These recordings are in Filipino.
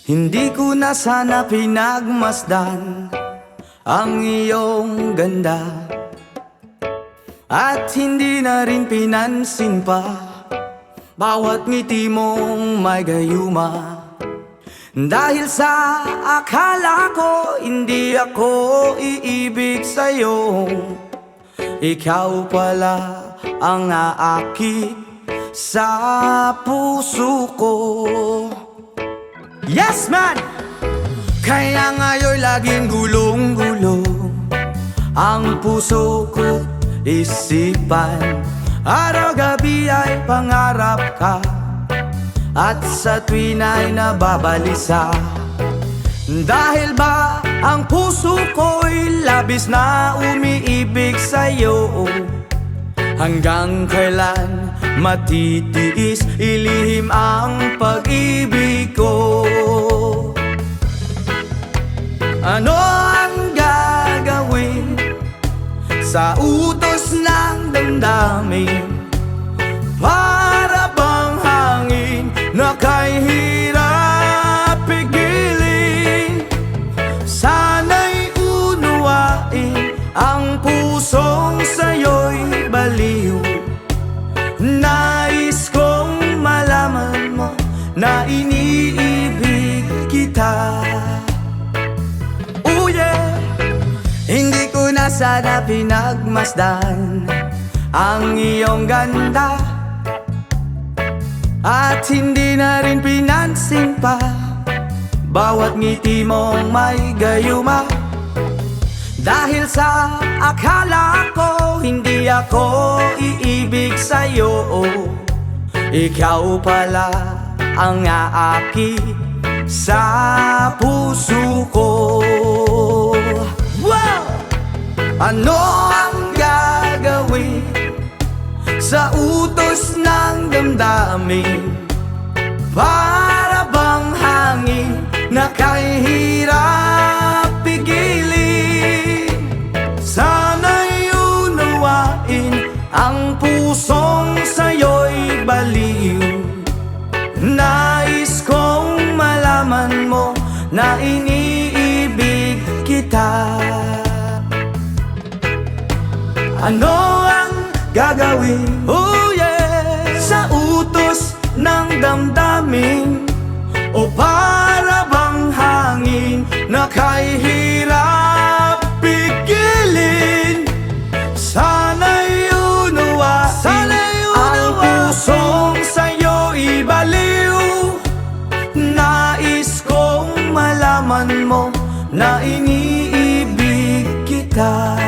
Hindi ko na sana pinagmasdan ang iyong ganda, at hindi na rin pinansin pa bawat ngiti mong may gayuma. Dahil sa akala ko hindi ako iibig sa'yo, ikaw pala ang aakit sa puso ko. Yes man! Kaya ngayon laging gulong-gulo ang puso ko, isipan. Araw-gabi ay pangarap ka, at sa tuwin ay nababalisa. Dahil ba ang puso ko'y labis na umiibig sa'yo, hanggang kailan matitiis ilihim ang pag-ibig ko? Ano ang gagawin sa utos ng damdamin? Para bang hangin na kay hirap pigilin? Sana'y unuwain ang pusong sa'yo'y baliw. Nais kong malaman mo na iniibig kita. Oh yeah! Hindi ko na sana pinagmasdan ang iyong ganda, at hindi na rin pinansin pa bawat ngiti mong may gayuma. Dahil sa akala ko hindi ako iibig sa'yo, ikaw pala ang aakit sa puso ko. Wow! Ano ang gagawin sa utos ng damdamin? Para bang hangin na kay hirap pigilin? Sana'y unawain ang pusong sa'yo'y baliw. Nais kong malaman mo na iniibig kita. Ano ang gagawin, oh yeah, sa utos ng damdamin? O para bang hangin na kay hirap pigilin? Sana'y unawain ang pusong sa'yo'y baliw. Nais kong malaman mo na iniibig kita.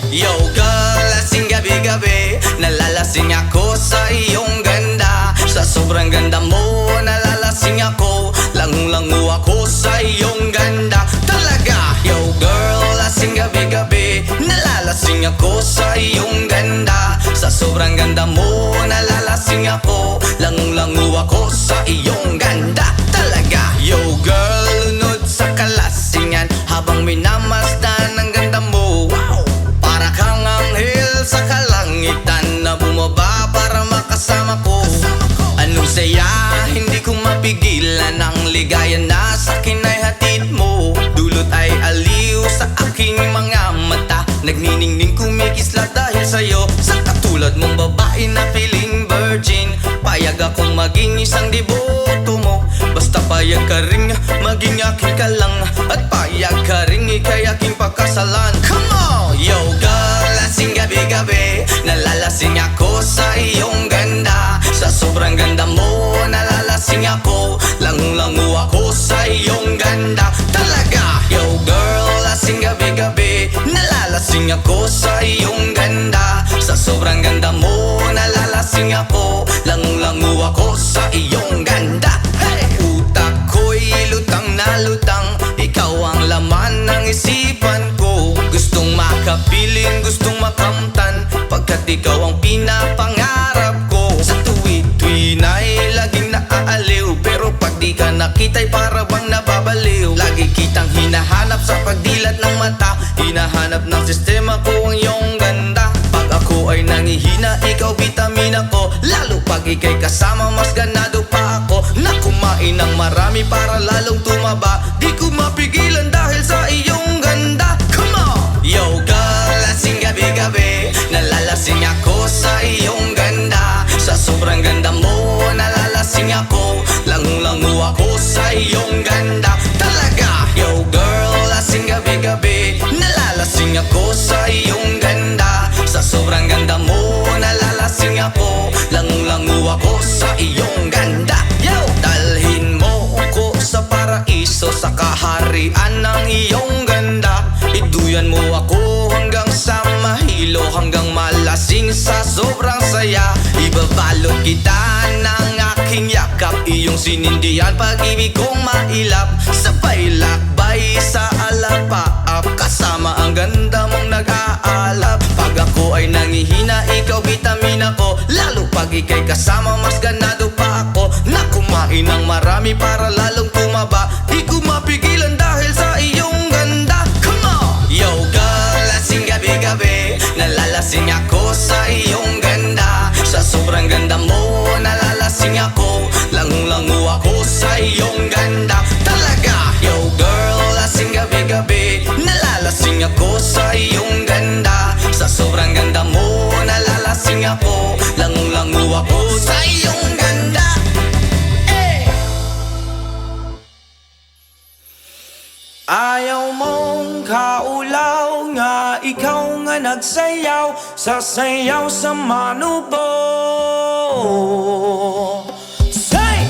Yo girl, lasing gabi-gabi, nalalasing ako sa iyong ganda. Sa sobrang ganda mo, nalalasing ako, langung-langu ako sa iyong ganda. Talaga, yo girl, lasing gabi-gabi, nalalasing ako sa iyong ganda. Sa sobrang ganda mo, nalalasing ako, langung-langu ako sa iyong ganda. Talaga, yo girl, lunod sa kalasingan habang minamasdan ang ganda mo. Wow! Para kang anghel sa kalangitan na bumaba para makasama ko. Anong saya, hindi ko mapigilan ang ligaya na sa'kin ay hatid mo. Dulot ay aliw sa aking mga mata, nagniningning kumikislat dahil sa'yo. Sa katulad mong babae na feeling virgin, payag akong maging isang deboto mo. Basta payag ka rin maging akin ka lang, at payag ka rin ikay aking pagkasalan. Come on! Yo girl, lasing gabi-gabi, nalalasing ako sa iyong ganda. Sa sobrang ganda mo, nalalasing ako, langung-langu ako sa iyong ganda. Talaga, yo girl, lasing gabi-gabi, nalalasing ako sa iyong ganda. Sa sobrang ganda mo, nalalasing ako, langung-langu ako sa iyong ganda. Hey! Utak ko'y lutang na lutang, ikaw ang laman ng isipan ko. Gustong makapiling, gustong makamtan, pagkat ikaw ang pinapangarap ko. Sa tuwi-tuwi ng mata, hinahanap ng sistema ko ang iyong ganda. Pag ako ay nangihina, ikaw vitamina ko. Lalo pag ika'y kasama, mas ganado pa ako na kumain ng marami para lalong tumaba. Di ko mapigilan dahil sa iyong ganda. Come on! Yo girl, lasing gabi-gabi, nalalasing ako sa iyong ganda. Sa sobrang ganda mo, nalalasing ako. Langung-langu ako sa iyong ganda. Talaga! Yo girl, lasing gabi-gabi, nalalasing ako sa iyong ganda. Sa sobrang ganda mo, nalalasing ako. Langung-langu ako sa iyong ganda. Yo! Dalhin mo ko sa paraiso, sa kaharian ng iyong ganda. Iduyan mo ako hanggang sa mahilo, hanggang malasing sa sobrang saya. Ibabalot kita ng aking yakap, iyong sinindihan pag-ibig kong mailap. Sabay lakbay sa alapaap, kasama ang ganda mong nag-aalap. Pag ako ay nangihina, ikaw vitamina ko. Lalo pag ika'y kasama, mas ganado pa ako na kumain ng marami para lalong tumaba. Di ko mapigilan dahil sa iyong ganda. Come on! Yo girl, lasing gabi-gabi, nalalasing ako sa iyong ganda. Sa sobrang ganda mo, nalalasing ako. Langung-langu ako sa iyong ganda. Talaga! Yo girl, lasing gabi-gabi, nalalasing ako sa iyong ganda. Sa sobrang ganda mo, nalalasing ako. Langung-langu ako sa iyong ganda. Ayaw mong kaulaw nga, ikaw nga nagsayaw sa sayaw sa manubo. Say!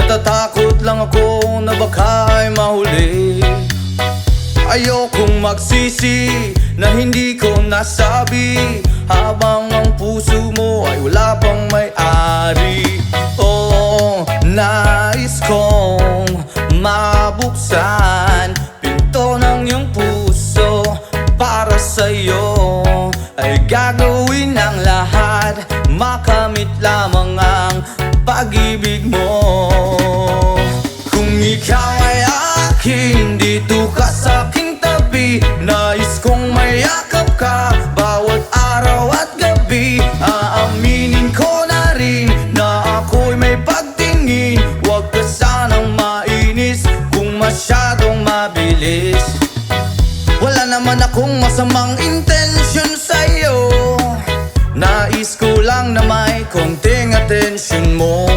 Natatakot lang ako na baka ay mahuli. Ayokong magsisi na hindi ko nasabi, habang ang puso mo ay wala pang may-ari. Oo, nais kong mabuksan pinto ng iyong puso. Para sa'yo ay gagawin ang lahat, makamit lamang ang pag-ibig mo. Kung ikaw ay akin, dito ka sa aking tabi. Nais kong mayakap ka bawat araw at gabi. Aaminin ko na rin na ako'y may pagtingin. Huwag ka sanang mainis kung masyadong mabilis. Wala naman akong masamang intention sa'yo. Nais ko lang na may konting atensyon mo.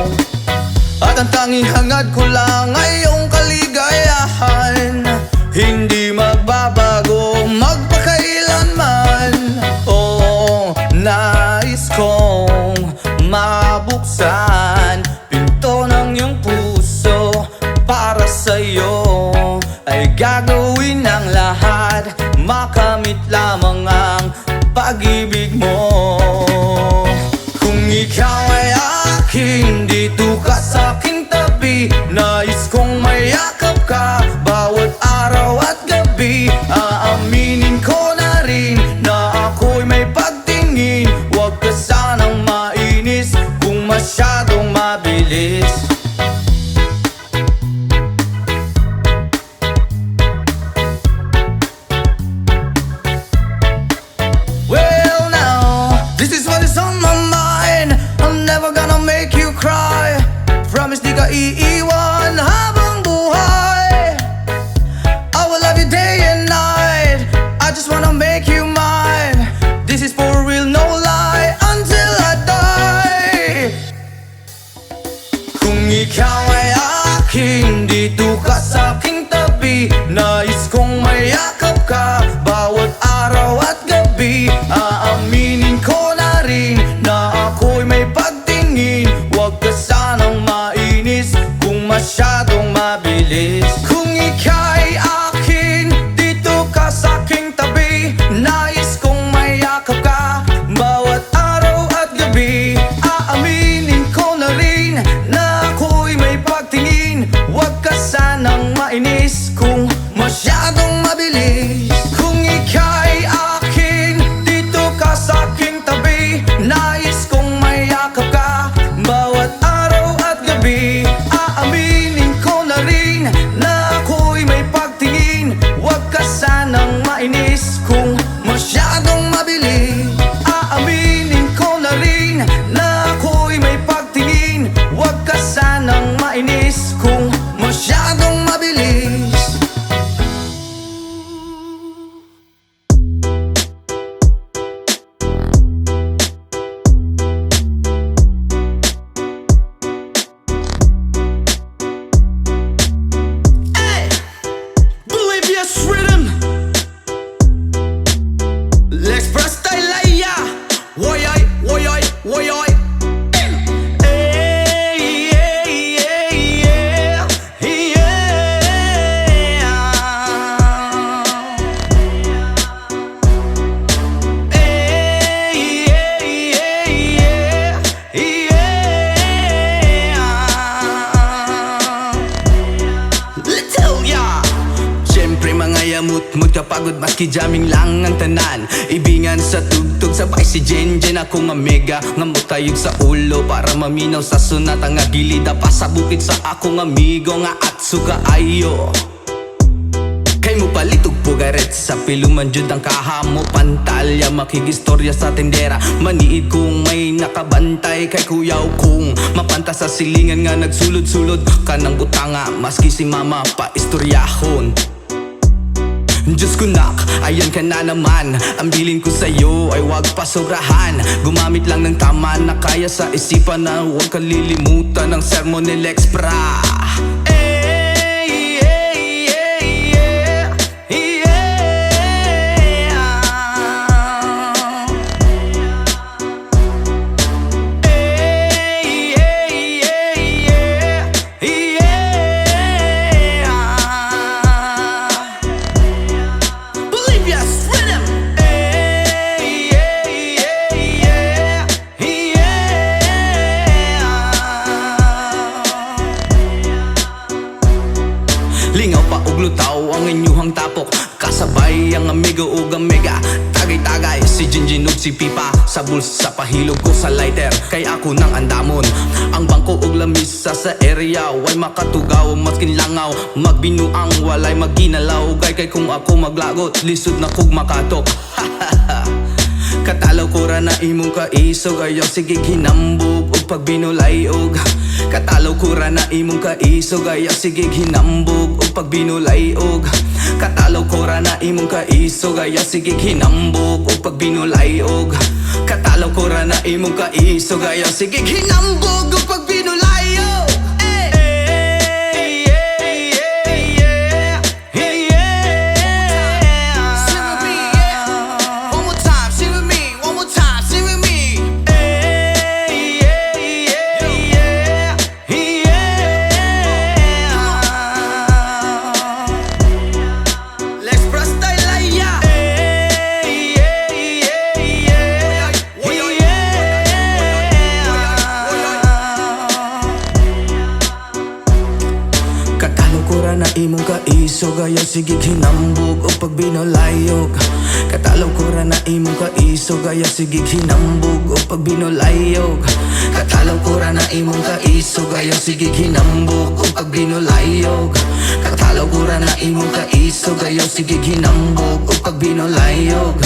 At ang tanging hangad ko lang ay iyong kaligayahan. Hindi magbabago magpakailanman. Oo, nais kong mabuksan pinto ng iyong puso. Para sa'yo ay gagawin ang lahat, makamit lamang ang pag-ibig mo. Kung ikaw ay akin, dito ka sa aking tabi. Nais kong mayakap ka bawat araw at gabi. Aaminin ko na rin na ako'y may pagtingin. Huwag ka sanang mainis kung masyadong mabilis. Well now, this is what is on my mind. I'm never gonna make you cry. Promise di ka iiwan habang buhay. I will love you day and night. I just wanna make you mine. This is for real, no lie, until I die. Kung ikaw ay akin, dito ka sa aking tabi. Nais kong mayakap ka bawat araw at gabi. Aaminin ko na rin na ako'y may pagtingin. Huwag ka sanang mainis kung masyadong mabilis. Kung ika'y akin, dito ka sa aking tabi. Nais kong mayakap ka bawat araw at gabi. Aaminin ko na rin na ako'y may pagtingin. Huwag ka sanang mainis kung masyadong mabilis. Kung ika'y akin, dito ka sa aking tabi. Nais kong mayakap ka bawat araw at gabi. Aaminin ko na rin na ako'y may pagtingin. Huwag ka sanang mainis kung masyadong mabilis. Aaminin ko na rin na ako'y may pagtingin. Huwag ka sanang mainis kung masyadong mabilis. Hey, Bolivia's rhythm. Let's press Taylaya. Woy ay, woy ay, woy ay. Hey, hey, hey, yeah, yeah. Hey, hey, hey, yeah, yeah. Little ya. Siyempre mga yamut-mut kapagod maski jamming lang ang tanan. Ibingan sa tugtog sabay si Jenjen ako nga mega. Nga mutayog sa ulo para maminaw sa sunat. Ang agilida pa sa bukid sa akong amigo nga Atsuka ayo. Kay mo palitog pugaret sa piluman jud ang kahamo. Pantalya makigistorya sa tendera. Maniid kung may nakabantay kay kuyaw kung mapanta sa silingan nga nagsulod-sulod ka ng butanga. Maski si mama pa istoryahon. Diyos ko nak, ayan ka na naman. Ang bilin ko sa'yo ay wag pasobrahan. Gumamit lang ng tama na kaya sa isipan na huwag kalilimutan ng sermon ni Lex Pra. Maglutaw ang inyuhang tapok, kasabay ang amigo ug amiga. Tagay-tagay si Jinjin ug si Pipa, sa bulsa pahilog ko sa lighter, kay ako nang andamon. Ang bangko ug lamisa sa area, way makatugaw maskin langaw. Magbinuang walay maginalaw, kay kung ako maglagot, lisod na kog makatok. Katalaw ko ra na imong kaisog, ayaw sige hinambog ug pagbinulayog. Katalaw ko ra na imong kaisog, ayaw sige hinambog ug pagbinulayog. Katalaw ko ra na imong kaisog, ayaw sige hinambog ug pagbinulayog. Katalaw ko ra na imong kaisog, ayaw sige hinambog ug pagbinulayog. Na imong kaisog, ayaw sige hinambog o pagbinulayog. Katalaw ko ra na imong kaisog, ayaw sige hinambog o pagbinulayog. Katalaw ko ra na imong kaisog, ayaw sige hinambog o pagbinulayog. Katalaw ko ra na imong kaisog, ayaw sige hinambog o pagbinulayog.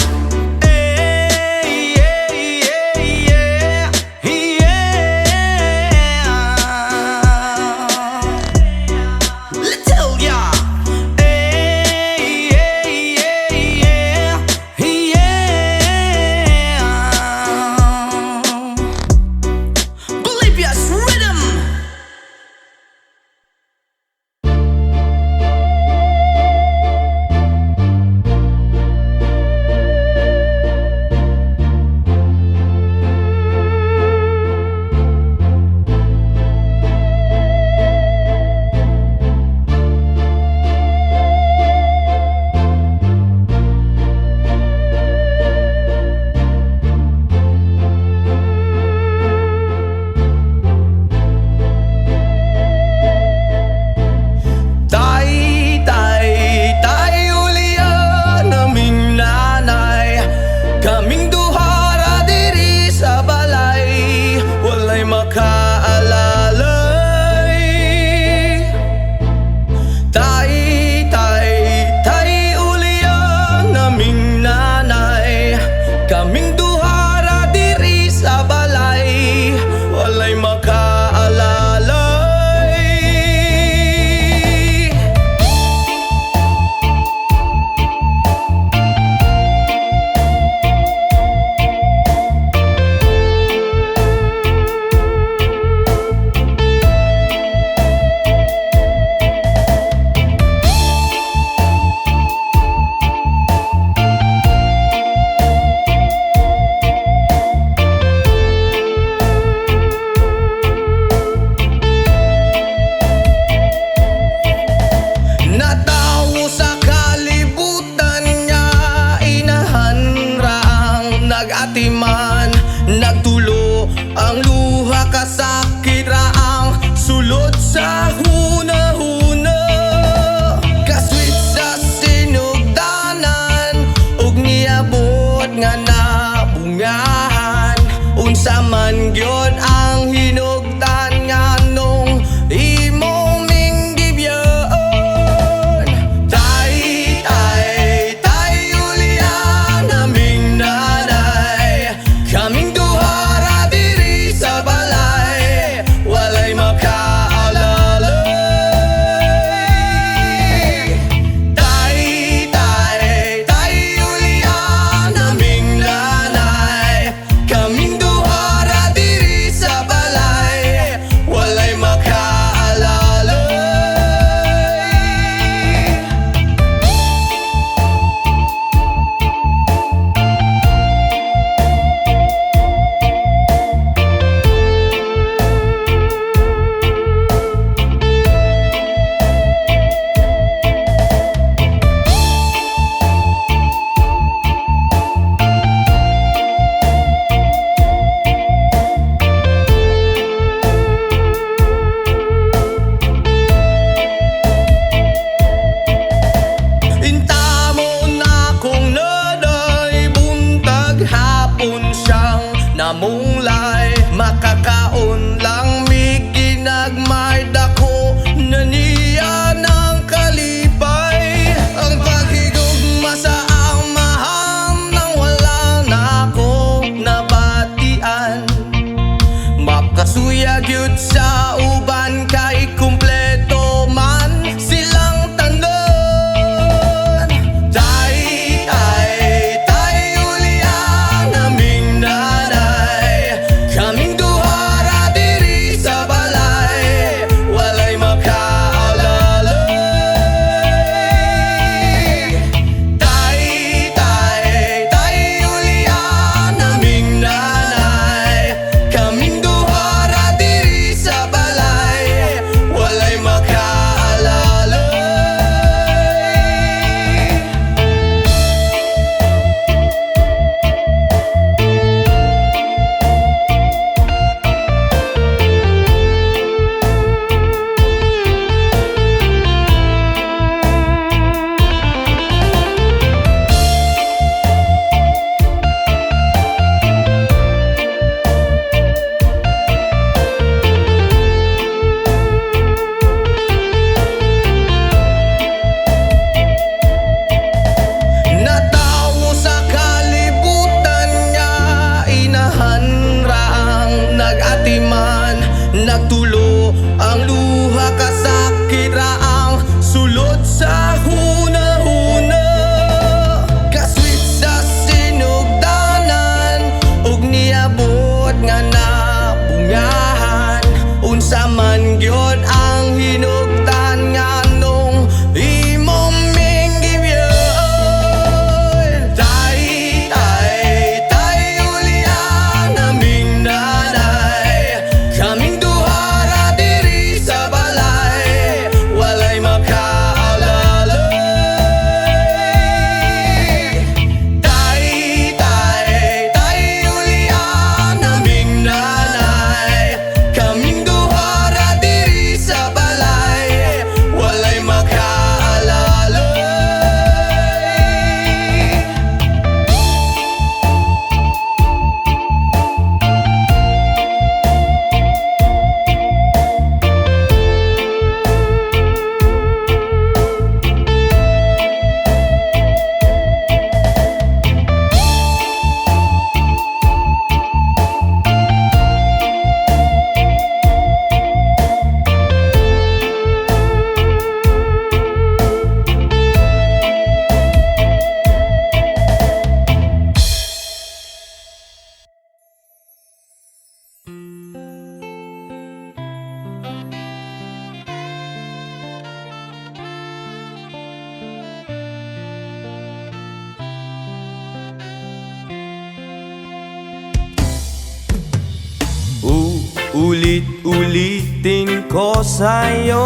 Ulit-ulitin ko sa'yo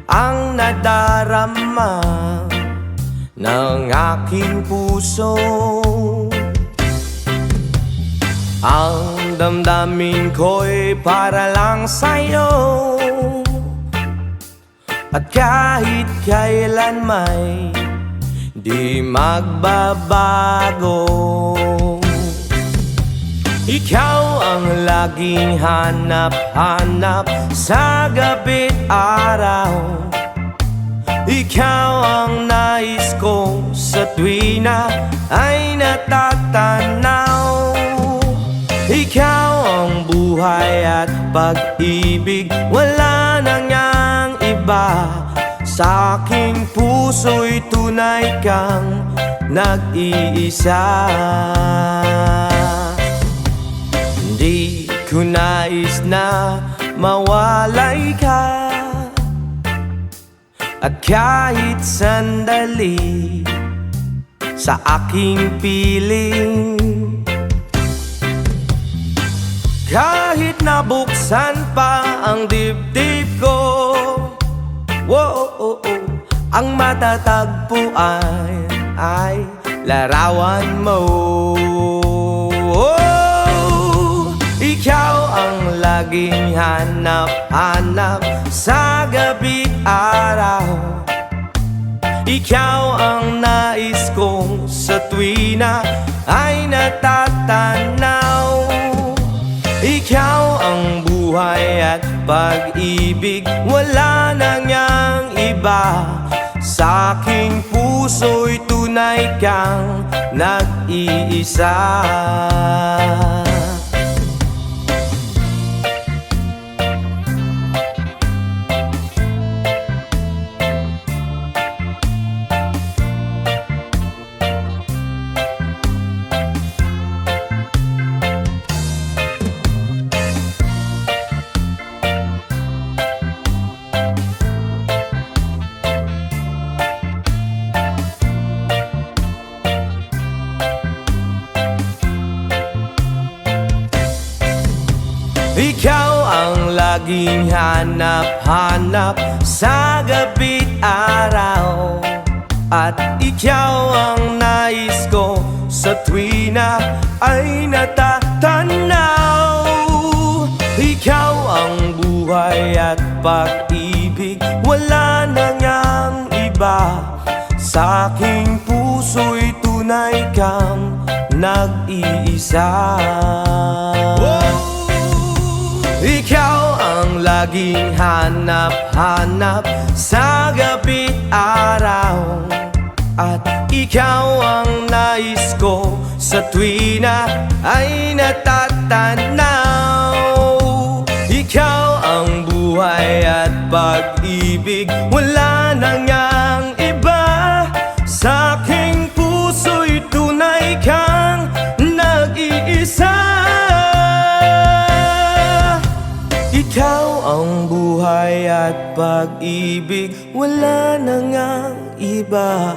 ang nadarama ng aking puso. Ang damdamin ko'y para lang sa'yo, at kahit kailan may di magbabago. Ikaw ang laging hanap-hanap sa gabi't araw. Ikaw ang nais ko sa tuwina ay natatanaw. Ikaw ang buhay at pag-ibig, wala na ngang iba. Sa aking puso'y tunay kang nag-iisa. Di ko nais na mawalay ka, at kahit sandali sa aking piling. Kahit nabuksan pa ang dibdib ko, ang matatagpuan ay larawan mo. Ikaw ang laging hanap-hanap sa gabi't araw. Ikaw ang nais kong sa tuwina ay natatanaw. Ikaw ang buhay at pag-ibig, wala na ngang iba. Sa aking puso'y tunay kang nag-iisa. Ikaw ang laging hanap-hanap sa gabi't araw, at ikaw ang nais ko sa tuwina ay natatanaw. Ikaw ang buhay at pag-ibig, wala na ngang iba. Sa aking puso'y tunay kang nag-iisa. Ikaw ang laging hanap-hanap sa gabi't araw, at ikaw ang nais ko sa tuwina ay natatanaw. Ikaw ang buhay at pag-ibig, wala na ngang iba. Sa aking puso'y tunay kang nag-iisa. Ikaw ang buhay at pag-ibig, wala na ngang iba.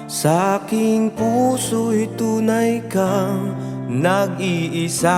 Sa aking puso'y tunay kang nag-iisa.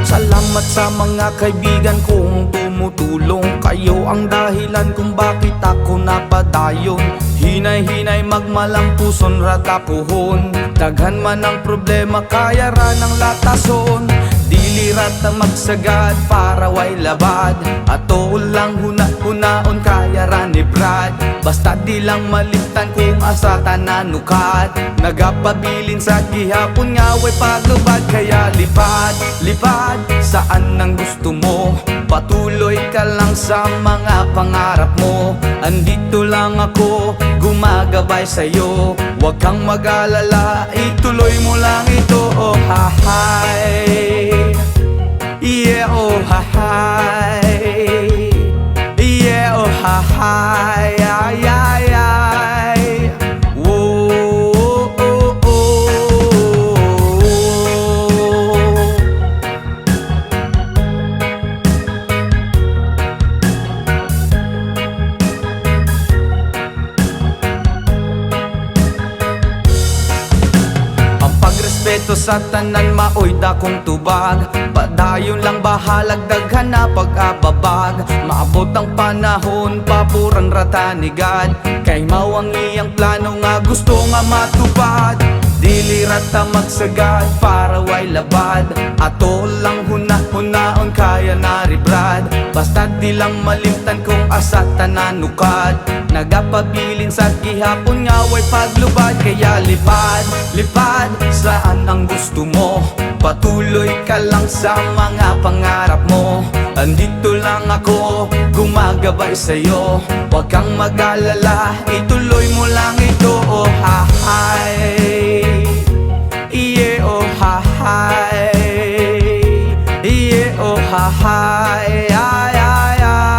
Salamat sa mga kaibigan kong tumutulong. Kayo ang dahilan kung bakit ako napadayon. Hinay-hinay magmalang puson ratapuhon. Daghan man ang problema kaya ra ng latason. Dili ra rata magsagad para way labad. Ato lang hunaon kaya rani Brad. Basta di lang malimtan kung asa tananukat. Nagapabilin sa gihapon nga way paglubad. Kaya lipad, lipad saan ang gusto mo. Patuloy ka lang sa mga pangarap mo. Andito lang ako, gumagabay sa'yo. Huwag kang mag-alala, ituloy mo lang ito. Oh hahay, yeah oh hahay, yeah oh hahay, ay ay ay. Whoa, oh, oh, oh. Ang pagrespeto sa tanan maoy dakong tubag. Padayon lang bahalag daghan na pag-ababag. Maabot ang panahon papuran rata ni God. Kay mao ang iyang plano nga gusto nga matupad. Dili rata magsagad para way labad. Ato lang hunaon kaya nari Brad. Basta di lang malimtan kung asa tananukad. Nagapabilin sa gihapon nga way paglubad. Kaya lipad, lipad saan ang gusto mo. Patuloy ka lang sa mga pangarap mo. Andito lang ako, gumagabay sa'yo. Huwag kang mag-alala, ituloy mo lang ito. Oh hahay, yeah oh hahay, yeah oh hahay, ay ay ay.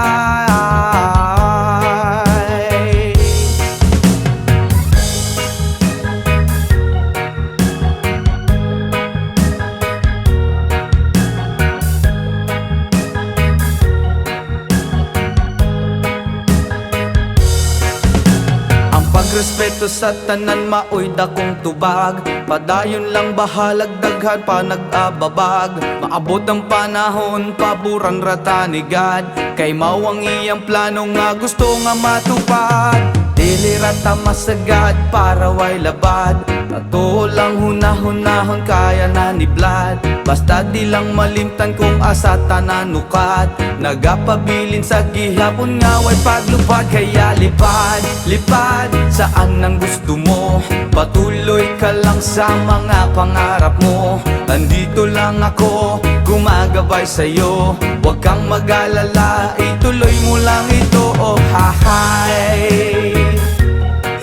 Pagrespeto sa tanan maoy dakong tubag. Padayon lang bahalag daghan pa nag-ababag. Maabot ang panahon paburan rata ni God. Kay mao ang iyang plano nga gusto nga matupad. Dili rata masagad para way labad. Ato lang hunahon kaya na ni Vlad. Basta di lang malimtan kung asa tananukat. Nagapabilin sa gihapon nga way paglupad. Kaya lipad, lipad saan ang gusto mo. Patuloy ka lang sa mga pangarap mo. Andito lang ako, gumagabay sa'yo. Huwag kang mag-alala, ituloy mo lang ito. Oh hahay,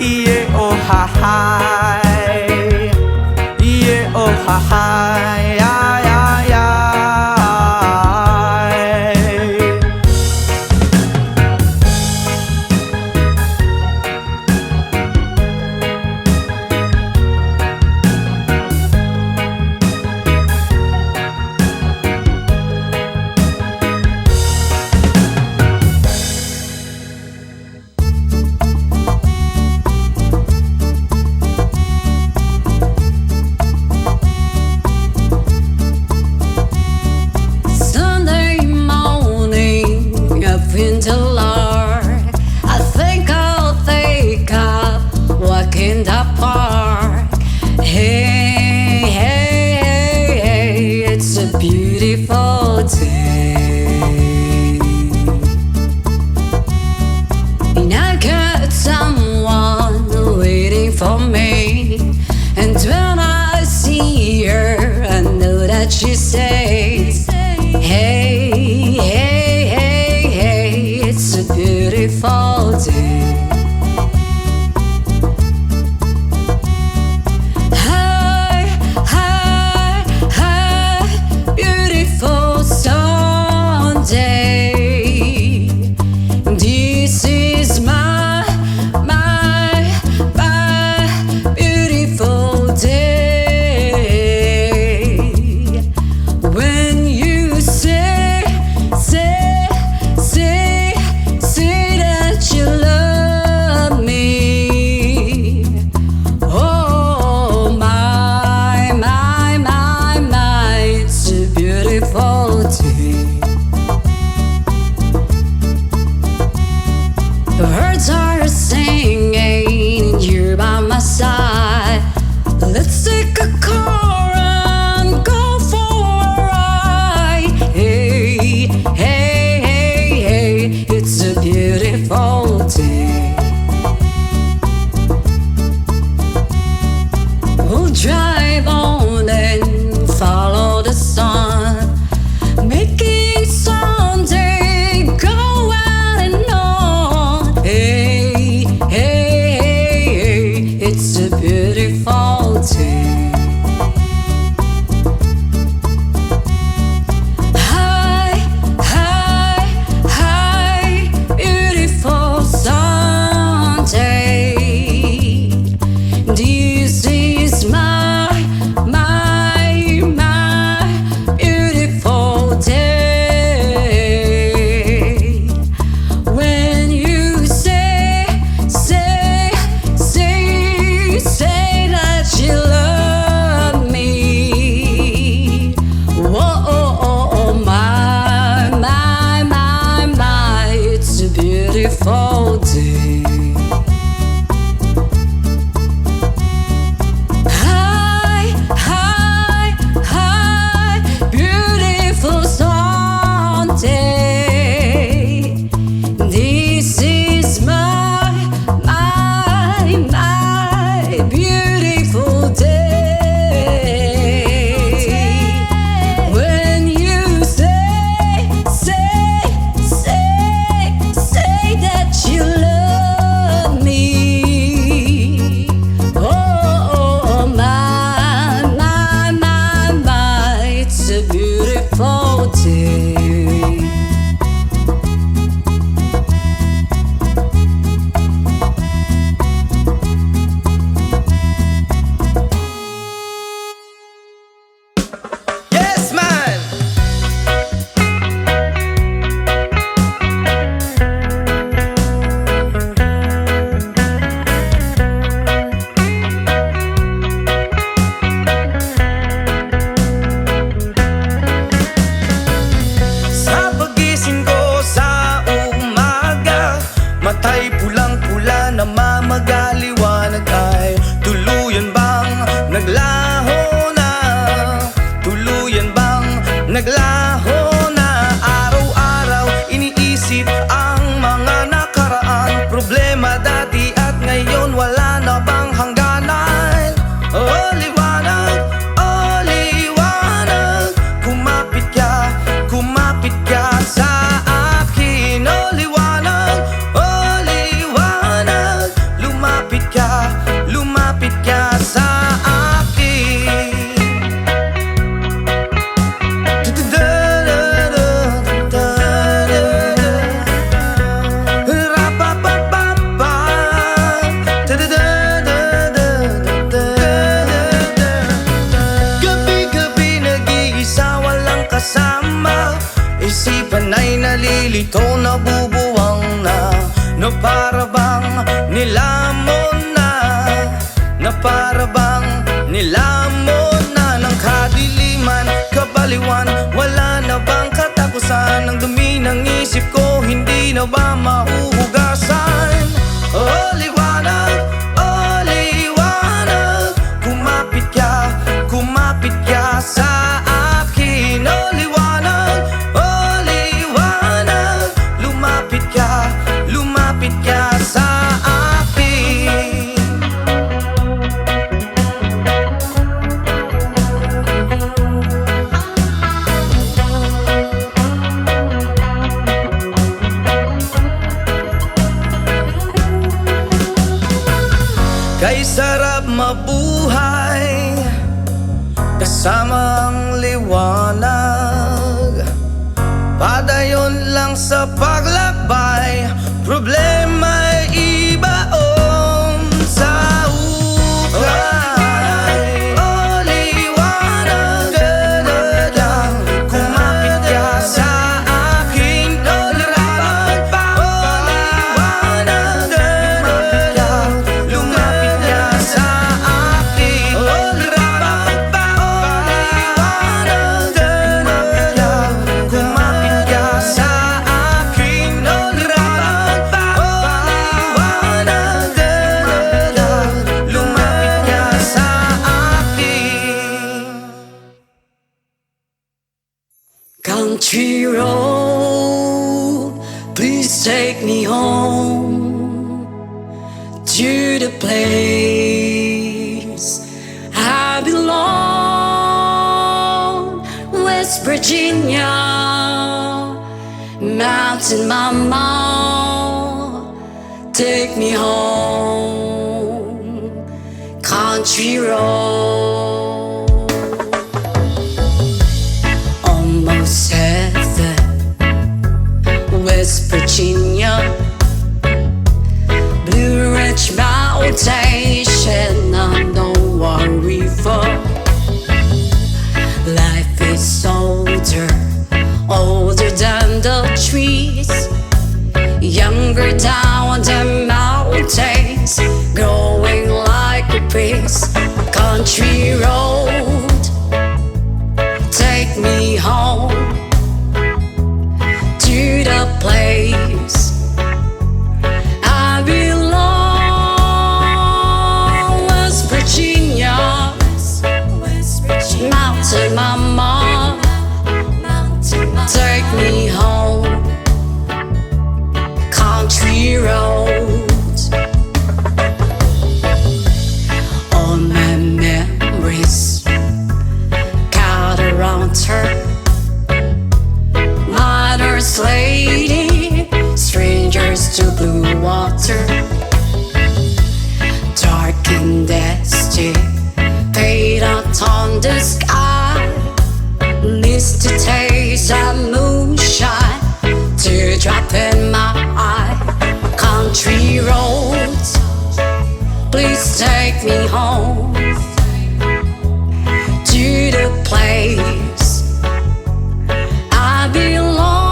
yeah oh hahay, yeah oh hahay, ay ay ay. beautiful day. Hi, hi, hi, beautiful Sunday. This is my beautiful day. When you say that you love me. Oh, my, it's a beautiful day. Yes, man! Sa pagising ko sa umaga, matay pulang-pula na mamagaliwanag ay tuluyan bang naglaho na? Tuluyan bang naglaho na? Araw-araw iniisip ang mga nakaraan, problema dati at ngayon wala na bang hangganan? Oh liwanag, kumapit ka sa akin. Oh liwanag, lumapit ka sa akin. Gabi-gabi nag-iisa walang kasama, isipan ay nalilito, nabubuwang na. Na para bang nilamon na, na para bang nilamon na ng kadiliman, kabaliwan, wala na bang katapusan? Ang dumi ng isip ko, hindi na ba mahuhugasan? Oh liwanag, kumapit ka sa akin. Oh liwanag, lumapit ka sa akin. Kay sarap mabuhay kasama ang liwanag. Padayon lang sa paglakbay, problema'y ibaon sa ukay. Oh liwanag, kumapit ka sa akin. Oh liwanag, lumapit ka sa akin. Oh liwanag, kumapit ka sa akin. Oh liwanag, lumapit ka sa akin. Country road, please take me home to the place I belong. West Virginia, Mountain Mama, take me home. Country road, almost heaven. West Virginia, Blue Ridge Mountain, Shenandoah River. Life is older than the trees, younger down the mountains, growing like a breeze. Country road, take me home to the place water. Mother's lady, strangers to blue water. Dark and dusty, fade out on the sky. Missed the taste of moonshine, teardrop in my eye. Country roads, please take me home to the place I belong.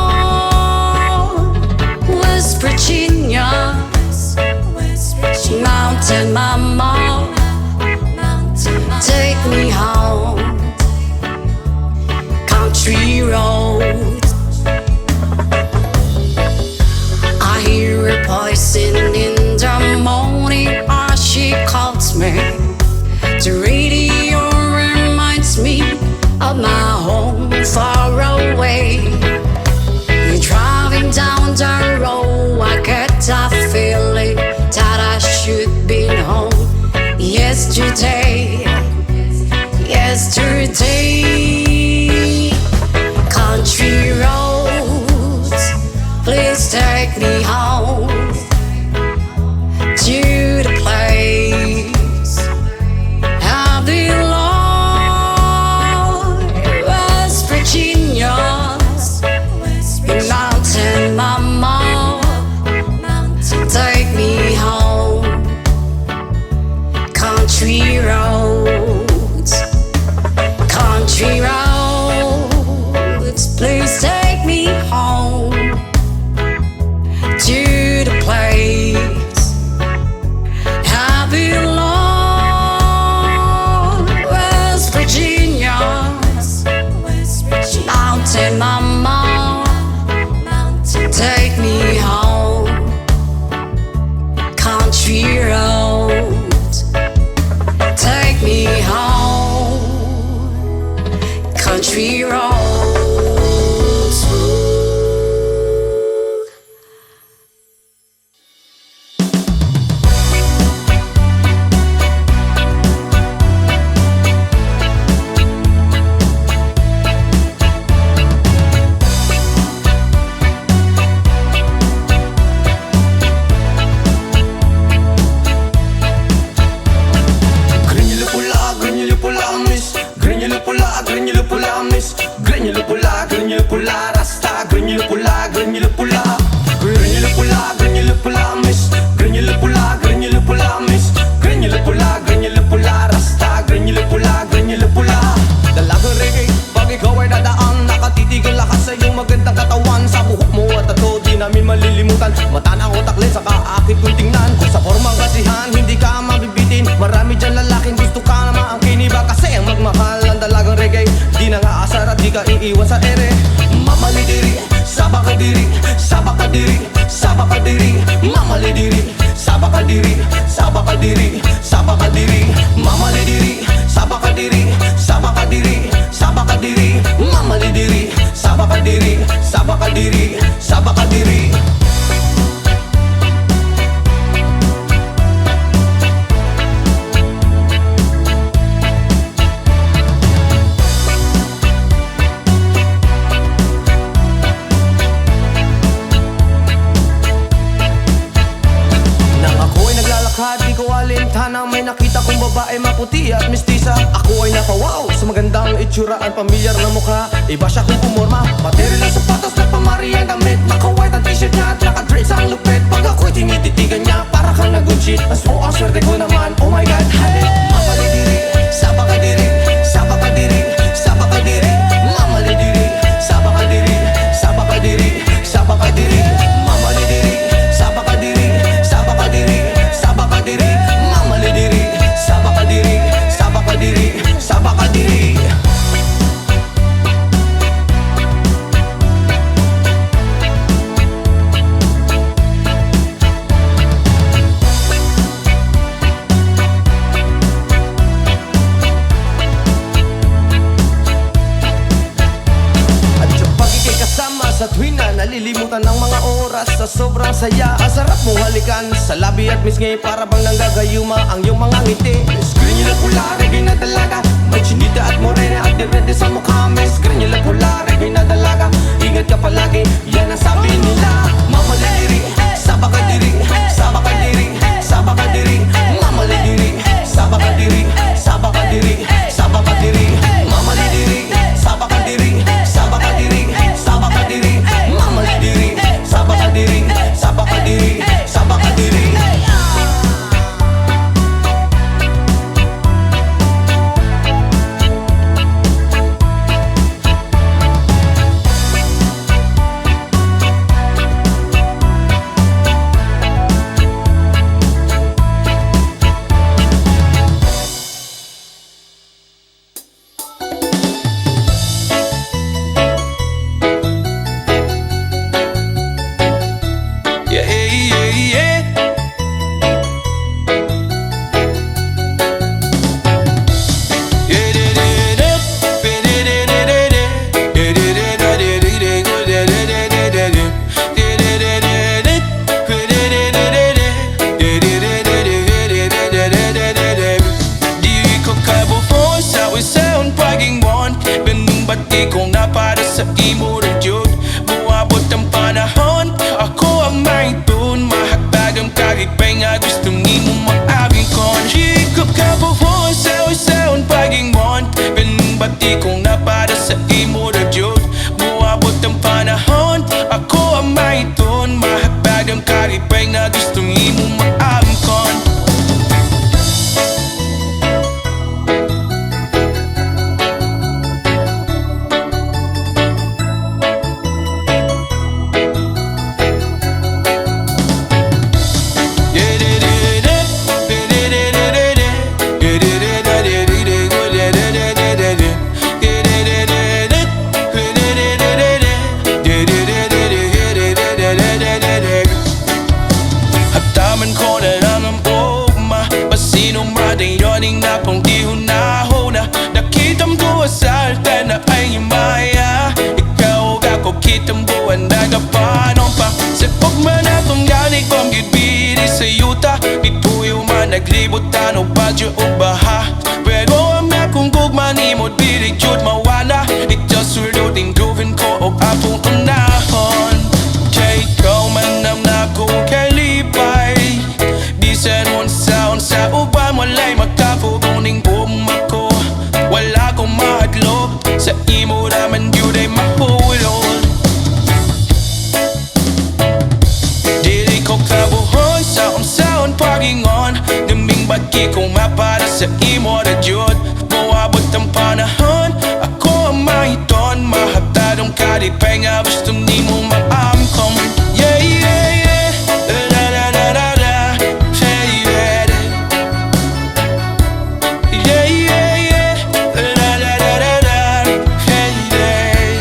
West Virginia, Mountain Mama, take me home. Country roads, I hear a voice in the morning as she calls me. The radio reminds me of my home far away. You're driving down the road, I get that feeling that I should be home. Yesterday, country roads, please take me home to the place I belong. West Virginia's Mountain Mama, take me home. Country roads, country roads, please take me home to the place I belong. West Virginia's Mountain Mama, take me home. Country roads, take me home. Country roads. Granule pula, rasta, granule pula, granule pula. Granule pula, granule pula, miss. Granule pula, granule pula, miss. Granule pula, granule pula, rasta, granule pula, granule pula. Dalagang reggae, pag ikaw ay dadaan, nakatitigil lakas sa iyong magandang katawan. Sa buhok mo at tato, di namin malilimutan. Mata na utak len, saka akit kung tingnan. Kung sa formang kasihan, hindi ka mabibitin. Marami dyan lalaking gusto ka na maangkin. Iba kasi ang magmahal ang dalagang reggae. Di na nga asar at di ka iiwan sa ere. Mamalidiri, sabakadiri, sabakadiri, sabakadiri. Mamalidiri, sabakadiri, sabakadiri, sabakadiri. Mamalidiri, sabakadiri, sabakadiri, sabakadiri. Mamalidiri, sabakadiri, sabakadiri, sabakadiri. Di ko alintana, may nakita kong babae maputi at mistisa. Ako ay napawaw sa magandang itsura, ang pamilyar na mukha. Iba siya kung pumorma, material ng sapatos na pamari ang damit. Naka-white ang t-shirt niya at naka-dress ang lupit. Pag ako'y tinititigan niya, para kang nag-good-shit. Mas mo ang swerte ko naman, oh my god. Mamalidiri, sabakadiri, sabakadiri, sabakadiri. Mamalidiri, sabakadiri, sabakadiri, sabakadiri. Mamalidiri, sabakadiri, sabakadiri, sabakadiri. Mamalidiri, sabakadiri, sabakadiri, sabakadiri. Sa tuwing na nalilimutan ng mga oras sa sobrang saya. Ang sarap mong halikan sa labi at misngi, para bang nanggagayuma ang iyong mga ngiti. Screen nyo lang pula, reggae na dalaga, may chinita at morena at direte sa mukha. May screen nyo lang pula, reggae na dalaga, ingat ka palagi, yan ang sabi nila. Mama ladiri, saba ka diri, saba ka diri, saba ka diri. Mama ladiri, saba ka diri, saba ka diri, saba ka diri. Mama ladiri, saba ka diri, saba ka diri, saba ka diri. Mama ladiri, saba ka diri, saba ka diri, saba ka diri. Naglibutan o bagyo o baha, pero ang akong gugma ni mo dili jud mawala. Ito surdo din gawin ko o akong unahon. Kay ikaw man ang nakong kalipay, bisan unsa uban walay makapuguning umako. Wala kong mahadlok sa imo naman yun ay mahulog. Dili ko kabuhon sa unsaon pagingon, bagi kong mapara sa imo na jud. Moabot ang panahon, ako ang mahiton, mahatadong kalipay nga gusto ni mo maamkom. Yeah, yeah, yeah, la la la la la, yeah, yeah, yeah, yeah, yeah, la la la la la, yeah, yeah.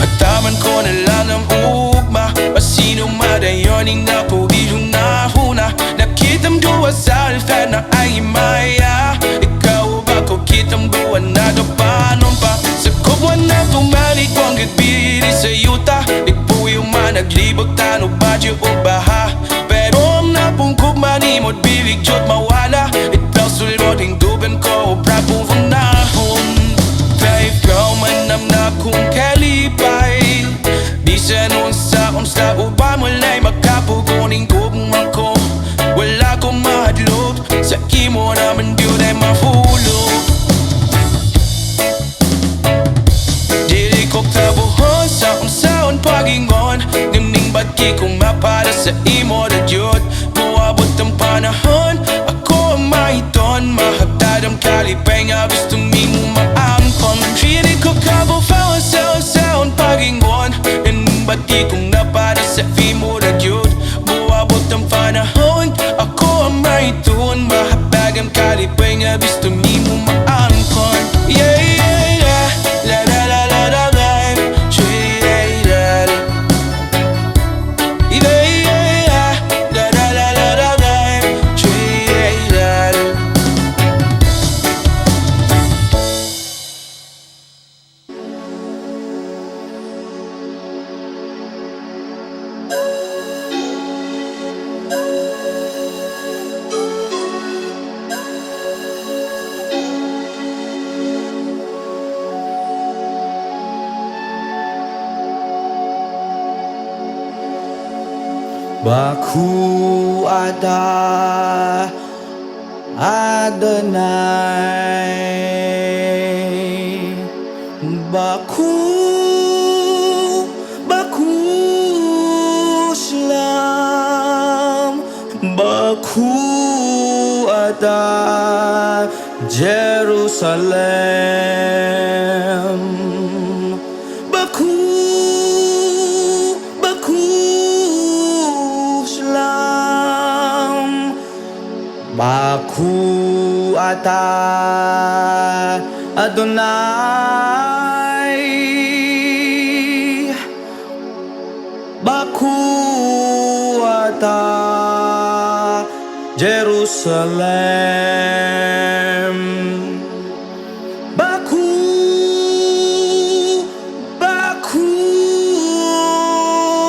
Hataman ko na lang ang ugma, pasino madayoning na po ilong nahuna. Nakitang duwa sa alta na ay maya, ikaw ba ko kitang buwan na kapanon pa. Sa kubwan na tumalik kong gitbiri sa yuta, ipuyo man naglibot tano badyo o baha, pero ang napungkog manimod bilig jod mawala. Itaw sulod hingdugan ko o prapong funahon. Kaya ikaw man ang nakong kalipay, bisan unsa uba mulay makapuguning gugmang ko. Wala kong mahadlok sa imo naman yun ay mahulog. Dili ko kabuhon sa unsaon pagingon, ganing bagi kong mapala sa imo na jud. Moabot ang panahon, ako ang mahiton, mahatad ang kalipay nga gusto ni mo maamkon. Dili ko kabuhon sa unsaon pagingon, ganing bagi kong napala sa imo na jud. Moabot ang panahon, ako ang mahiton, mahatag ang kalipay nga gusto ni mo maamkon. Yeah, yeah, yeah, la la la la la la, yeah, yeah, yeah, yeah, la la la la la la, yeah, yeah. Baku Ata Adonai. Baku, Baku Shalom. Baku Ata Jerusalem. Baku, Baku Shalom. Baku Ata Adonai. Baku Ata Jerusalem. Baku, Baku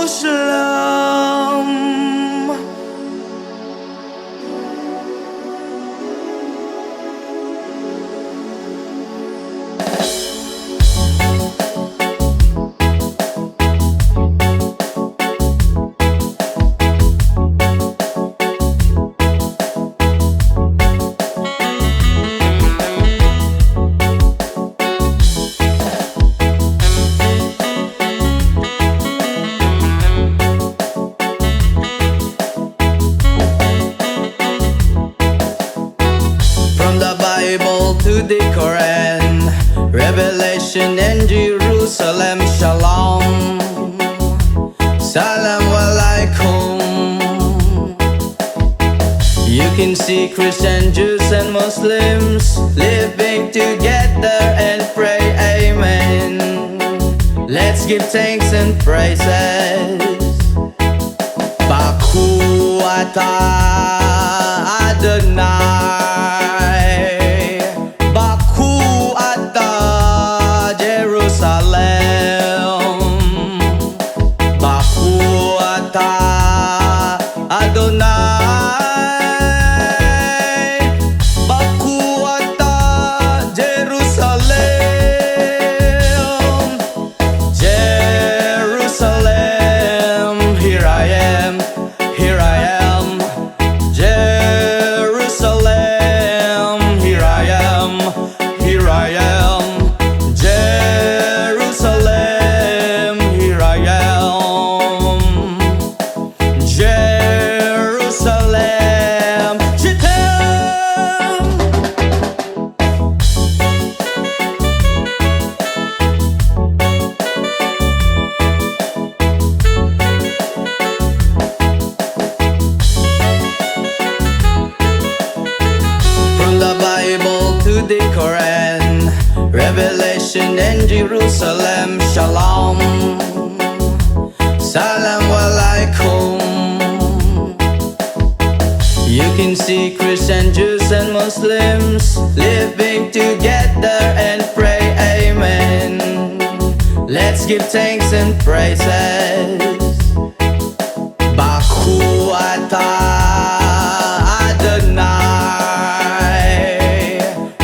Shalom. From the Bible to the Quran, Revelation and Jerusalem, Shalom, Salam Alaikum. You can see Christian, Jews and Muslims living together and pray Amen. Let's give thanks and praises. Baku Ata Adonai. Baku Ata Jerusalem. Baku Ata Adonai. Baku Ata Jerusalem. Jerusalem, here I am, here I am. Jerusalem, here I am, here I am. Jerusalem, here I am. Jerusalem, Shittem. From the Bible to the Quran, Revelation and Jerusalem, Shalom, Salam Alaikum. You can see Christian, Jews and Muslims living together and pray Amen. Let's give thanks and praises. Baku Ata Adonai.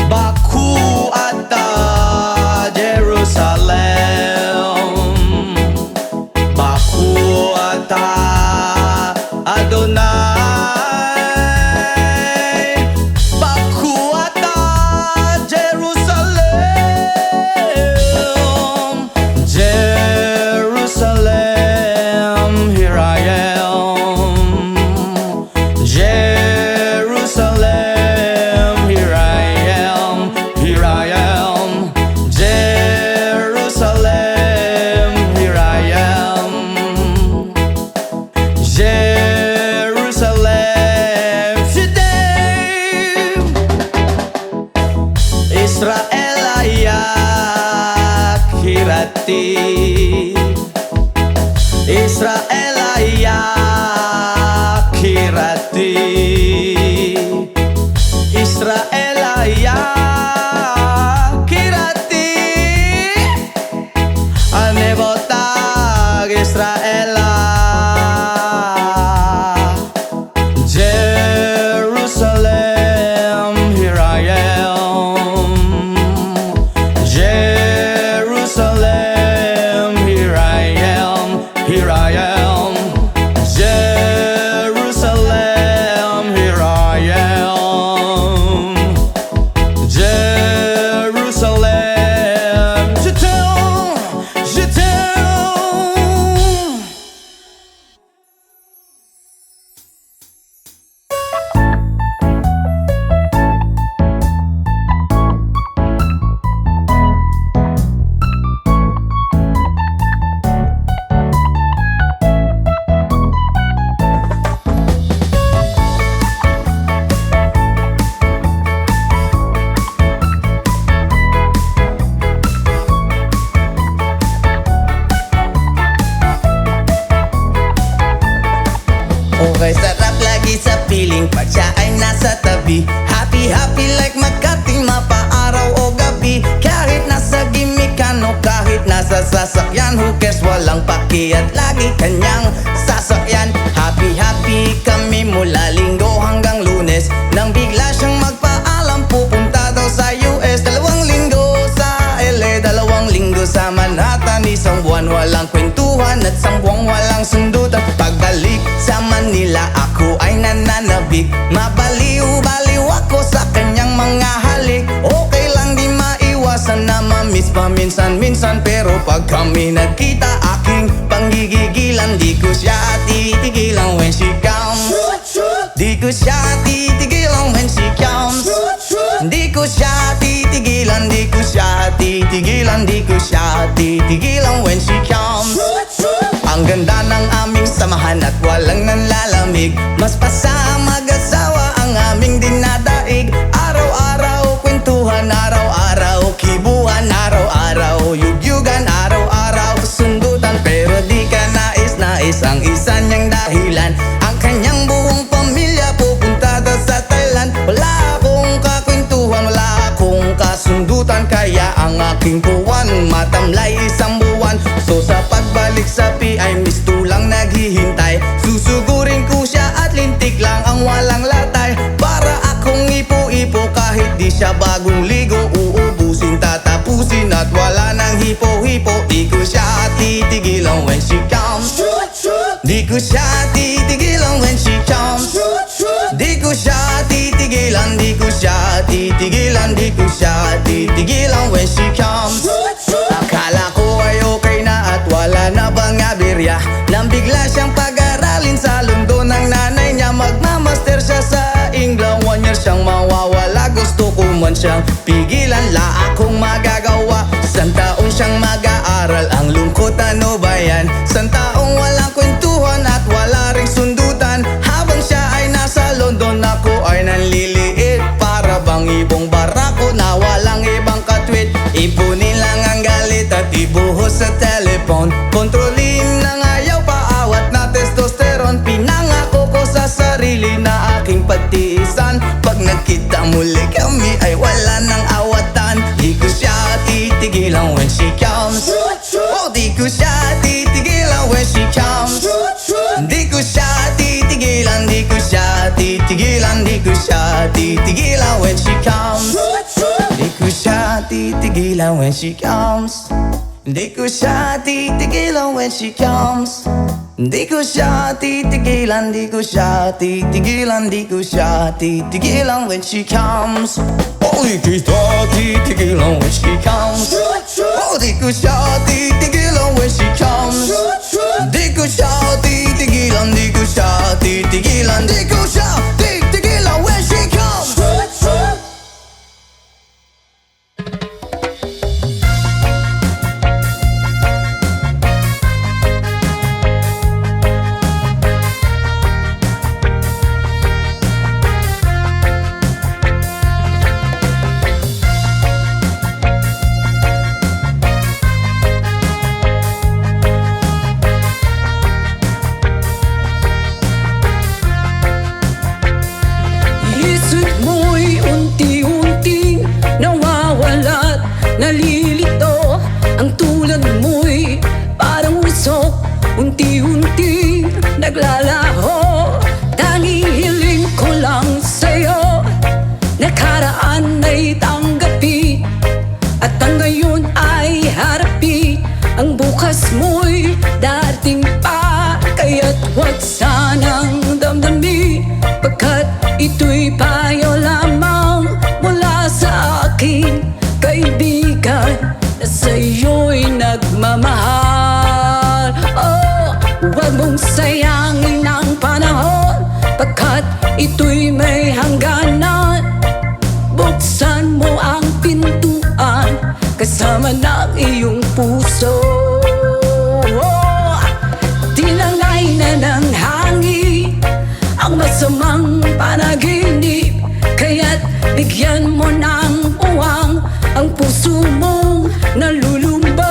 Baku Ata Jerusalem. Baku Ata Adonai. Baku Ata Jerusalem. Jerusalem, here I am. Jerusalem, here I am, here I am. Jerusalem, here I am. Jerusalem, Shittem. Israel ayak hirati. Israel ayak hirati. Israel ayak hirati. Anebotag Israel. Jerusalem, here I am. Jerusalem, Kay sarap lagi sa piling pag siya ay nasa tabi. Happy happy like Makati, mapaaraw o gabi. Kahit nasa gimikan o kahit nasa sasakyan, who cares, walang paki at lagi kanyang sasakyan. Happy happy kami mula Linggo hanggang Lunes, nang bigla siyang magpaalam pupunta daw sa US. 2 linggo sa LA, 2 linggo sa Manhattan. Isang buwan walang kwentuhan at 1 buwang walang sundutan. Pagbalik sa Manila ako ay nananabik. Mabaliw-baliw ako sa kanyang mga halik. Okay lang di maiwasan na mamiss paminsan-minsan, pero pag kami nagkita aking panggigigilan. Di ko siya titigilan when she comes. Di ko siya titigilan when she comes. Di ko siya titigilan, di ko siya titigilan, di ko siya titigilan when she comes. Ang ganda ng aming samahan at walang nanlalamig. Mas pasa mag-asawa ang aming dinadaig. Araw-araw kwentuhan, araw-araw kibuhan, araw-araw yugyugan, araw-araw sundutan. Pero di ka nais-nais ang isa niyang dahilan. Ang kanyang buong pamilya pupunta daw sa Thailand. Wala akong kakwentuhan, wala akong kasundutan. Kaya ang aking buwan matamlay 1 buwan. So sa pagbalik sa PI, miss lang naghihintay. Susugurin ko siya at lintik lang ang walang latay. Para akong ipo-ipo kahit di siya bagong ligo. Uubusin, tatapusin at wala nang hipo-hipo. Di ko siya titigilan when she comes. Di ko siya titigilan when she comes. Di ko siya titigilan, di ko siya titigilan, di ko siya titigilan when she comes. Akala ko ay okay na at wala na bang aberya, nang bigla siyang pag-aralin sa London ng nanay niya. Magmamaster siya sa England, 1 year siyang mawawala. Gusto ko man siyang pigilan, la akong magagawa. 1 taon siyang mag-aaral, ang lungkot ano ba yan? 1 taong walang kwentuhan at wala ring sundutan. Habang siya ay nasa London, ako ay nanliliit. Para bang ibong barako na walang ibang katwit. Ipunin lang ang galit at ibuhos sa telepon. Kontrolin ng ayaw, paawat na testosterone. Pinangako ko sa sarili na aking pagtiisan. Pag nagkita muli kami ay wala nang awatan. Di ko siya titigilan when she comes. Oh, di ko siya titigilan when she comes. Di ko siya titigilan, di ko siya titigilan, di ko siya titigilan when she comes. Di ko siya titigilan when she comes. Di ko siya titigilan when she comes. Di ko siya titigilan, di ko siya titigilan, di ko siya titigilan when she comes. Oh, di ko siya titigilan when she comes. Oh, di ko siya titigilan when she comes. Di ko siya titigilan, di ko siya titigilan, di ko siya titigilan when she comes. Isip mo'y unti-unting nawawala't nalilito. Ang tulad mo'y parang usok, unti-unti naglalaho. Tanging hiling ko lang sa'yo, nakaraan ay tanggapin, at ang ngayon ay harapin. Ang bukas mo'y dating pa, kaya't huwag sanang damdamin, pagkat ito'y payo lamang mula sa akin, kaibigan, na sa'yo'y nagmamahal. Oh, huwag mong sayangin ang panahon, pagkat ito'y may hangganan. Buksan mo ang pintuan kasama ng iyong puso. Oh, tinangay na ng hangin ang masamang panaginip, kaya't bigyan mo ng uwang ang puso mong nalulumbay.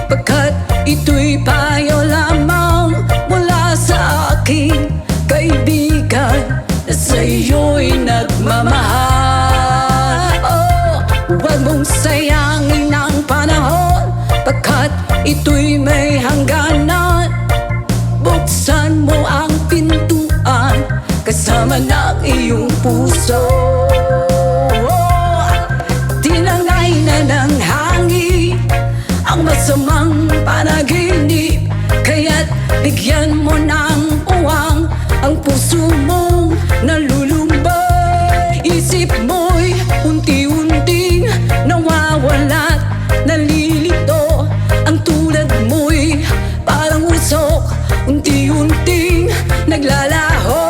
pagkat ito'y payo lamang mula sa aking kaibigan na sa'yo'y nagmamahal. Oh, huwag mong sayangin ang panahon pagkat ito'y may hangganan. Buksan mo ang pintuan kasama ng iyong puso. Tinangay na ng hangin ang masamang panaginip, kaya't bigyan mo ng uwang ang puso mong nalulumbay. Isip mo'y unti-unting nawawala't nalilito. Ang tulad mo'y parang usok, unti-unting naglalaho.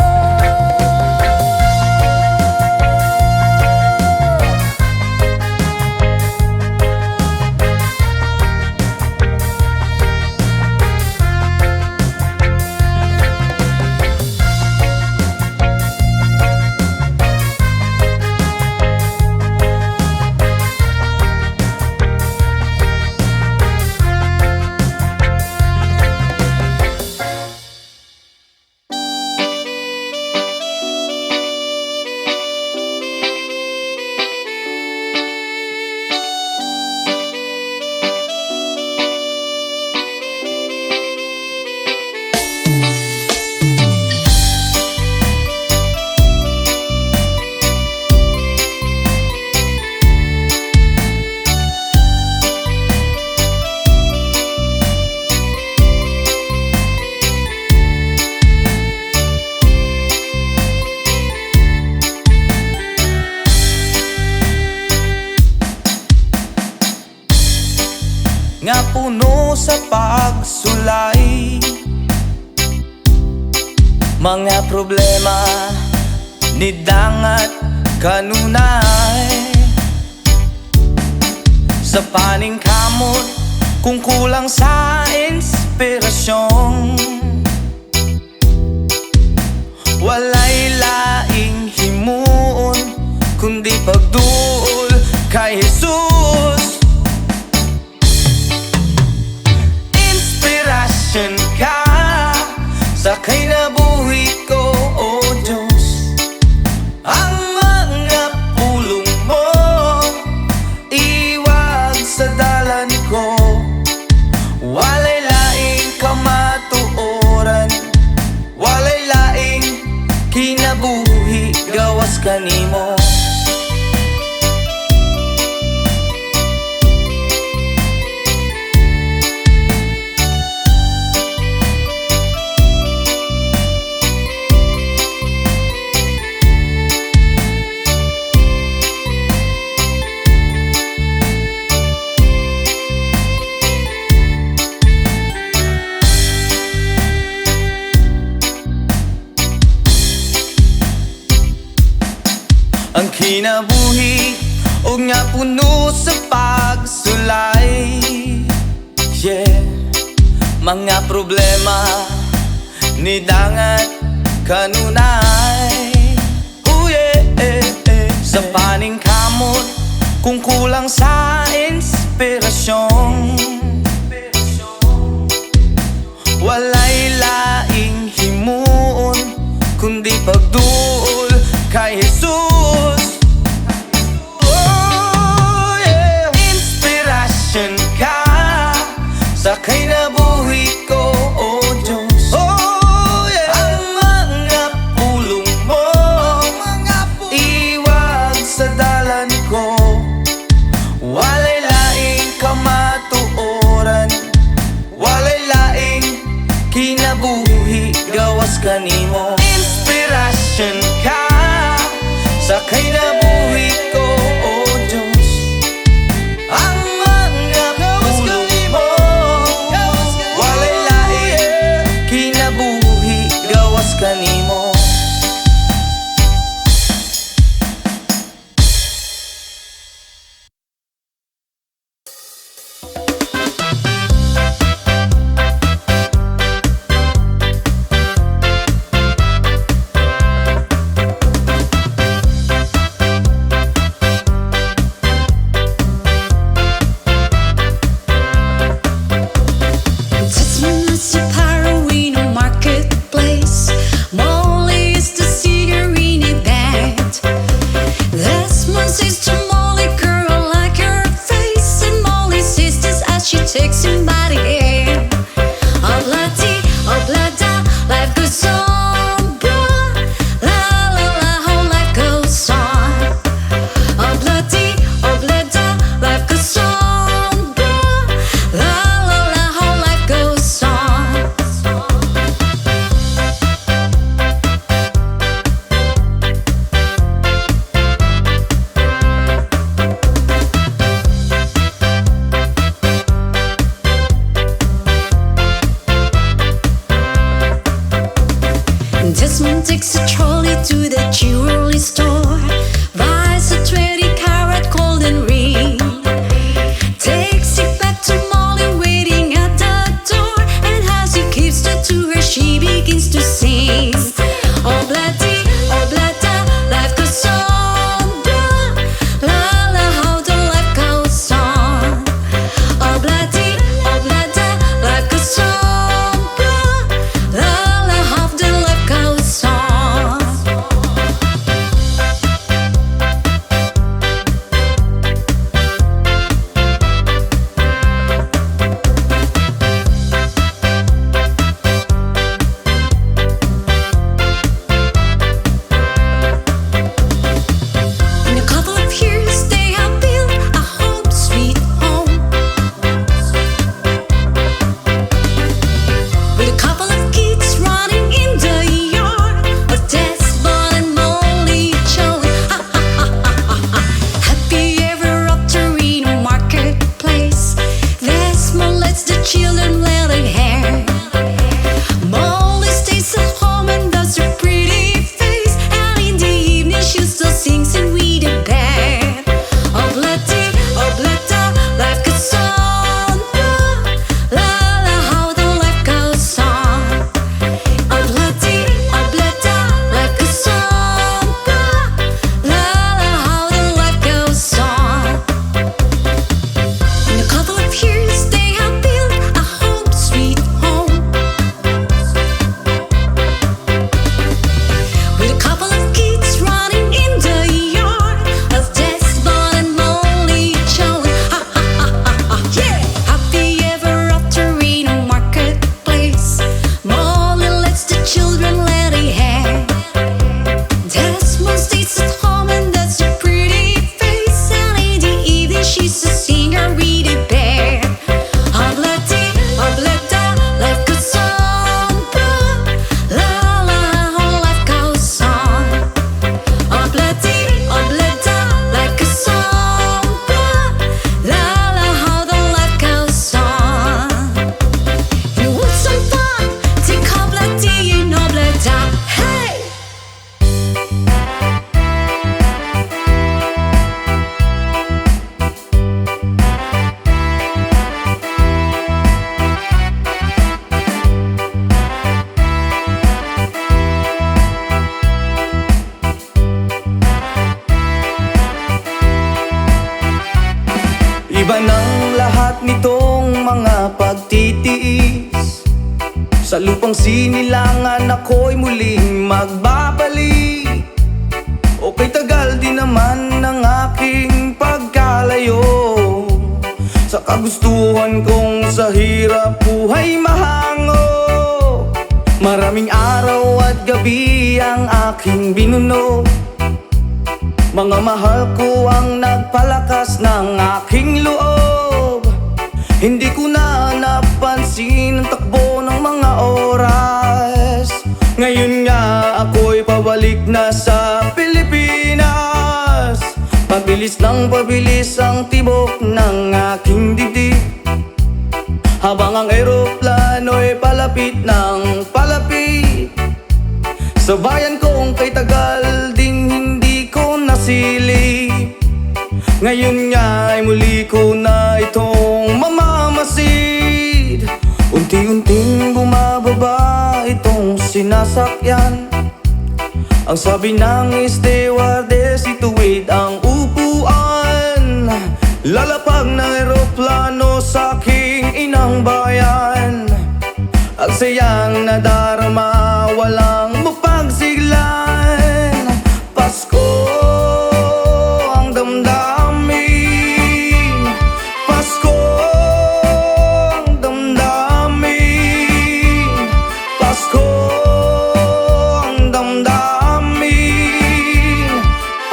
Nga puno sa pagsulay, mga problema ni dangat kanunay. Sa paningkamot kung kulang sa inspirasyon, walay laing himuon kundi pagduol kay Jesus. Ka sa kinabuhi ko, O Diyos. Ang mga pulong mo iwag sa dalan ko, walay laing kamatuoran, walay laing kinabuhi gawas kanimo. Ang kinabuhi o nga puno sa pagsulay, yeah. Mga problema ni dangat kanunay, oh yeah, sa paningkamot kung kulang sa inspirasyon, walay laing himuon kundi pagduol kay Jesus. Sa kinabuhi ko, O Diyos. Oh, yeah. Ang mga pulong mo iwag sa dalan ko, walay laing kamatuoran, walay laing kinabuhi gawas kanimo. Inspirasyon ka sa kinabuhi ko, O Diyos. Ang mga pulong mo pagtitiis. Sa lupang sinilangan ako'y muling magbabalik. Okay, tagal din naman ng aking pagkalayo sa kagustuhan kong sa hirap buhay mahango. Maraming araw at gabi ang aking binuno. Mga mahal ko ang nagpalakas ng aking loob. Hindi ko na napansin ang takbo ng mga oras. Ngayon nga ako'y pabalik na sa Pilipinas. Pabilis ng pabilis ang tibok ng aking dibdib, habang ang eroplano'y palapit ng palapit. Sa bayan kong kay tagal ding hindi ko nasilip. Ngayon nga ay muli ko na itong mamamasid. Unti-unting bumababa itong sinasakyan. Ang sabi ng stewardess, ituwid ang upuan. Lalapag ng eroplano sa aking inang bayan. Ang sayang nadarama, walang mapagsiglan. Pasko ang damdamin, Pasko ang damdamin, Pasko ang damdamin,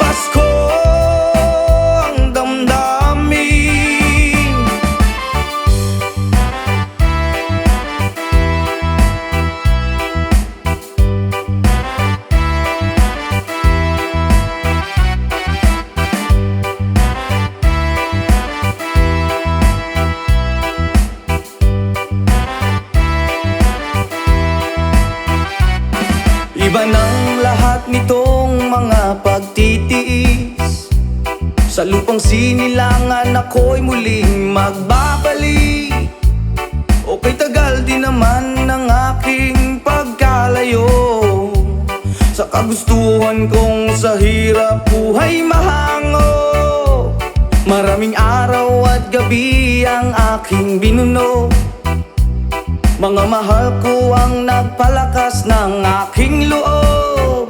Pasko ang damdamin. Iba ng lahat nitong mga pagtitiis. Sa lupang sinilangan ako'y muling magbabalik. Okay, tagal din naman ng aking pagkalayo sa kagustuhan kong sa hirap buhay mahango. Maraming araw at gabi ang aking binuno. Mga mahal ko ang nagpalakas ng aking loob.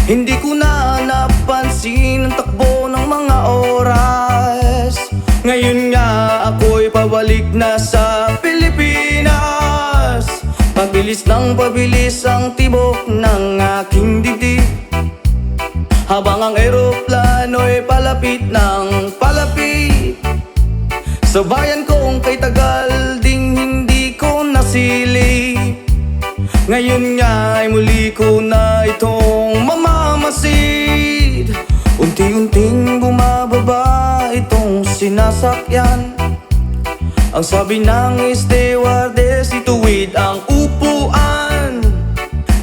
Hindi ko na napansin ang takbo ng mga oras. Ngayon nga ako'y pabalik na sa Pilipinas. Pabilis ng pabilis ang tibok ng aking dibdib, habang ang eroplano'y palapit ng palapit. Sa bayan kong kay tagal ding hindi ko nasilip. Ngayon nga ay muli ko na itong mamamasid. Unti-unting bumababa itong sinasakyan. Ang sabi ng stewardess, ituwid ang upuan.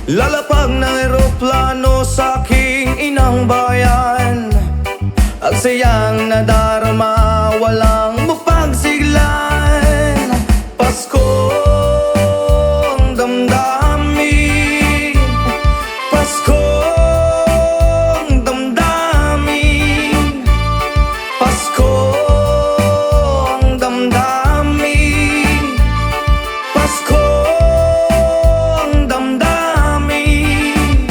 Lalapag ng eroplano sa aking inang bayan. Ang sayang nadarama, walang mapagsiglan. Pasko ang damdamin, Pasko ang damdamin, Pasko ang damdamin, Pasko ang damdamin.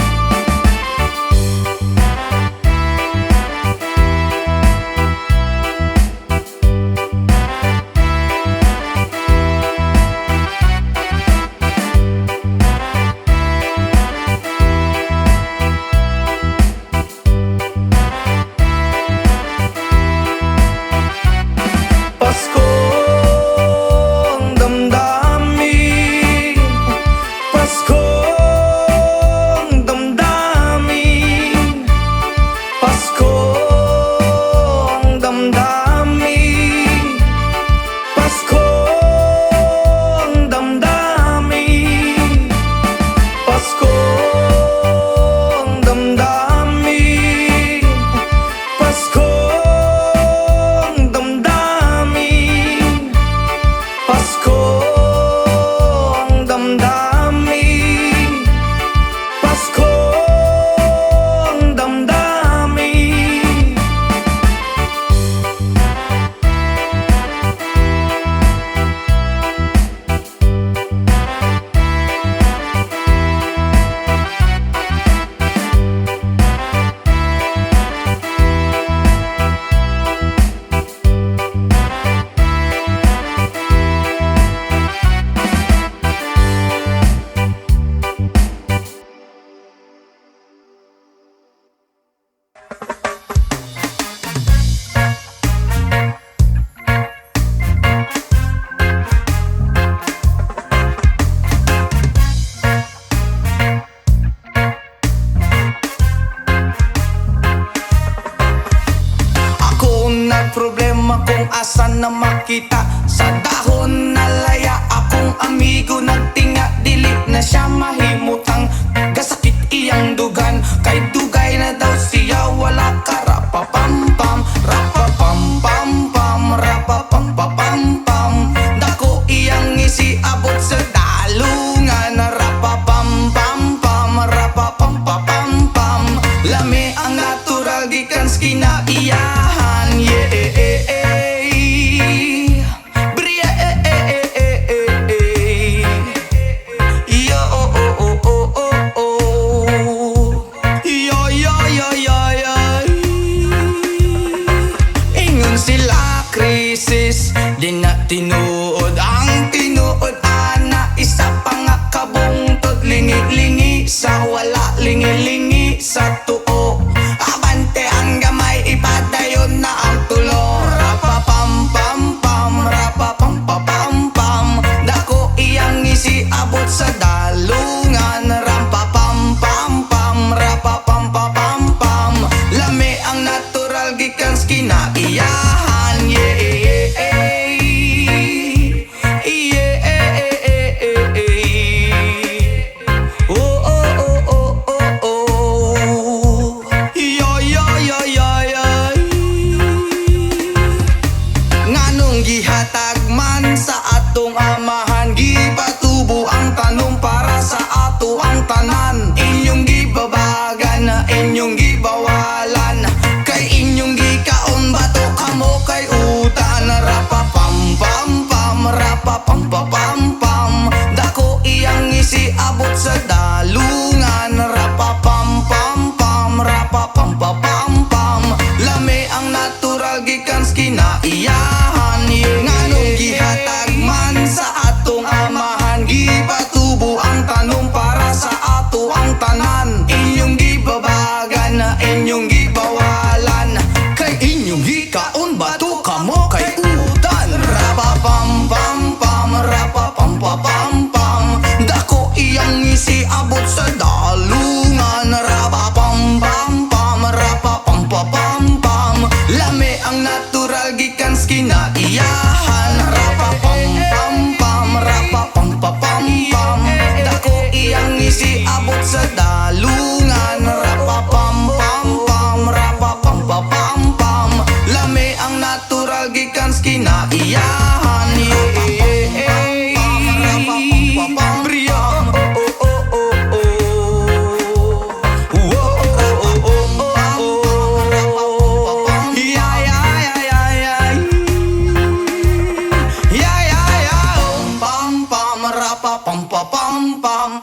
pa pa pam pa pam pam.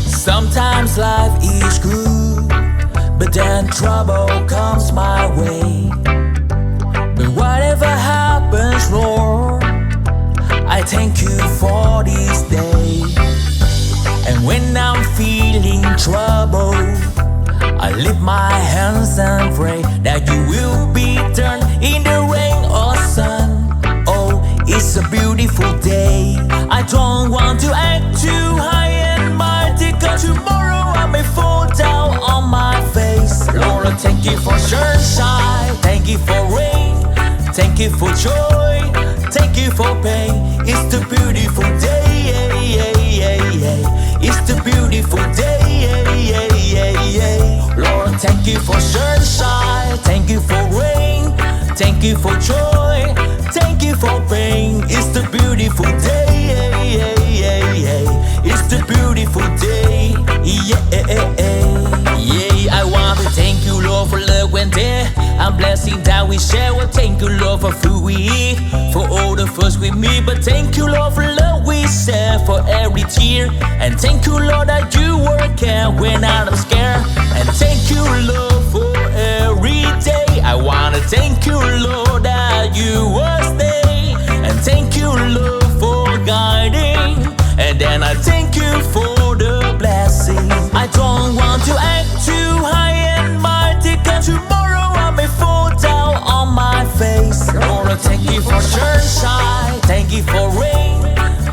Sometimes life is good, but then trouble comes my way. But whatever happens, Lord, I thank you for this day. And when I'm feeling trouble, I lift my hands and pray that you will be turned in the rain or sun. Oh, it's a beautiful day. I don't want to act too high and mighty, 'cause tomorrow I may fall down on my face. Lord, I thank you for sunshine, thank you for rain, thank you for joy, thank you for pain. It's the beautiful day, it's the beautiful day, Lord, thank you for sunshine, thank you for rain, thank you for joy, thank you for pain. It's the beautiful day, it's the beautiful day, I want to thank you, Lord, for love when there and blessing that we share. Well, thank you, Lord, for food we eat, for all the first we meet. But thank you, Lord, for love we share, for every tear. And thank you, Lord, that you work out when I'm scared. And thank you, Lord, for every day. I wanna thank you, Lord, that you will stay. And thank you, Lord, for guiding. And then I thank you for the blessing. I don't want to act too high and mighty, 'cause tomorrow I may fall down on my face. Lord, I thank you for sunshine, thank you for rain,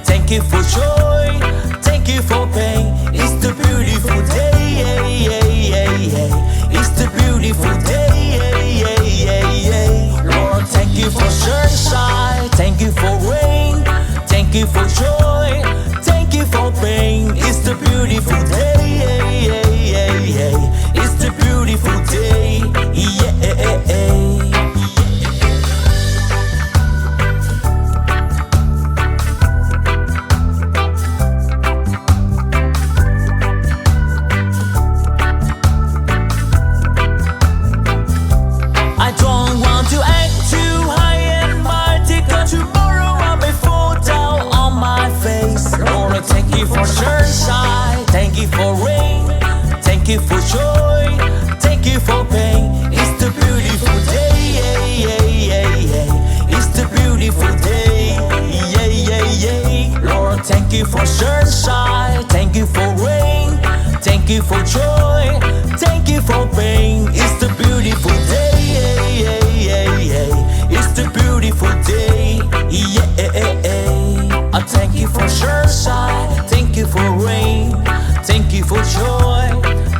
thank you for joy, thank you for pain. It's the beautiful day, it's the beautiful day, Lord, thank you for sunshine, thank you for rain, thank you for joy, thank you for pain. It's the beautiful day, it's the beautiful day, I don't want to act too high and mighty, 'cause tomorrow I may fall down on my face. Lord, I thank you for sunshine, thank you for rain, thank you for joy, thank you for pain. It's the beautiful day, it's the beautiful day, Lord, thank you for sunshine, thank you for rain, thank you for joy, thank you for pain. It's the beautiful day, it's the beautiful day, I thank you for sunshine, thank you for rain, thank you for joy,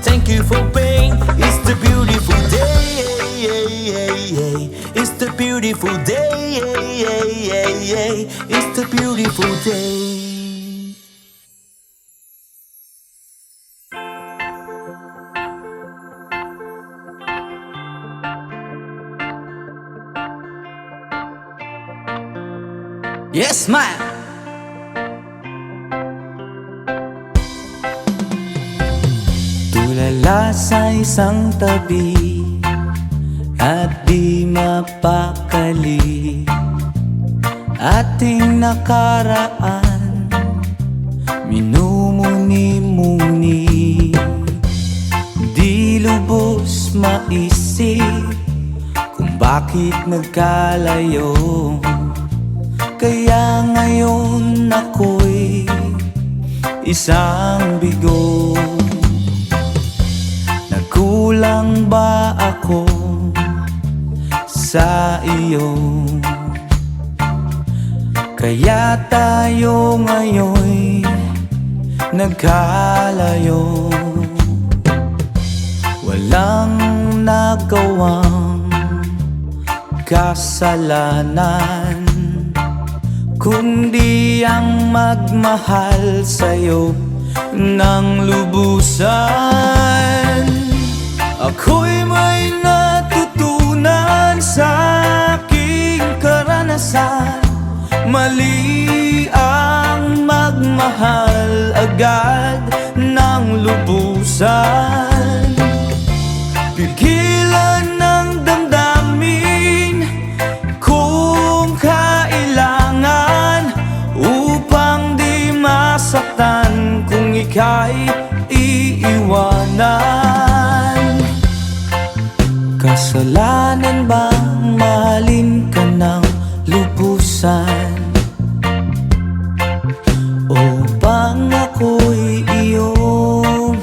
thank you for pain. It's the beautiful day, it's the beautiful day, it's the beautiful day. Yes, ma'am! Tulala sa isang tabi at di mapakali, ating nakaraan minumuni-muni. Di lubos maisip kung bakit nagkalayo, kaya ngayon ako'y isang bigo. Nagkulang ba ako sa iyo? Kaya tayo ngayon'y nagkalayo. Walang nagawang kasalanan, kundi ang magmahal sa'yo ng lubusan. Ako'y may natutunan sa aking karanasan, mali magmahal agad ng lubusan. Pigilan ng damdamin kung kailangan, upang di masaktan kung ika'y iiwanan. Kasalanan bang mahalin ka ng lubusan, upang ako'y iyong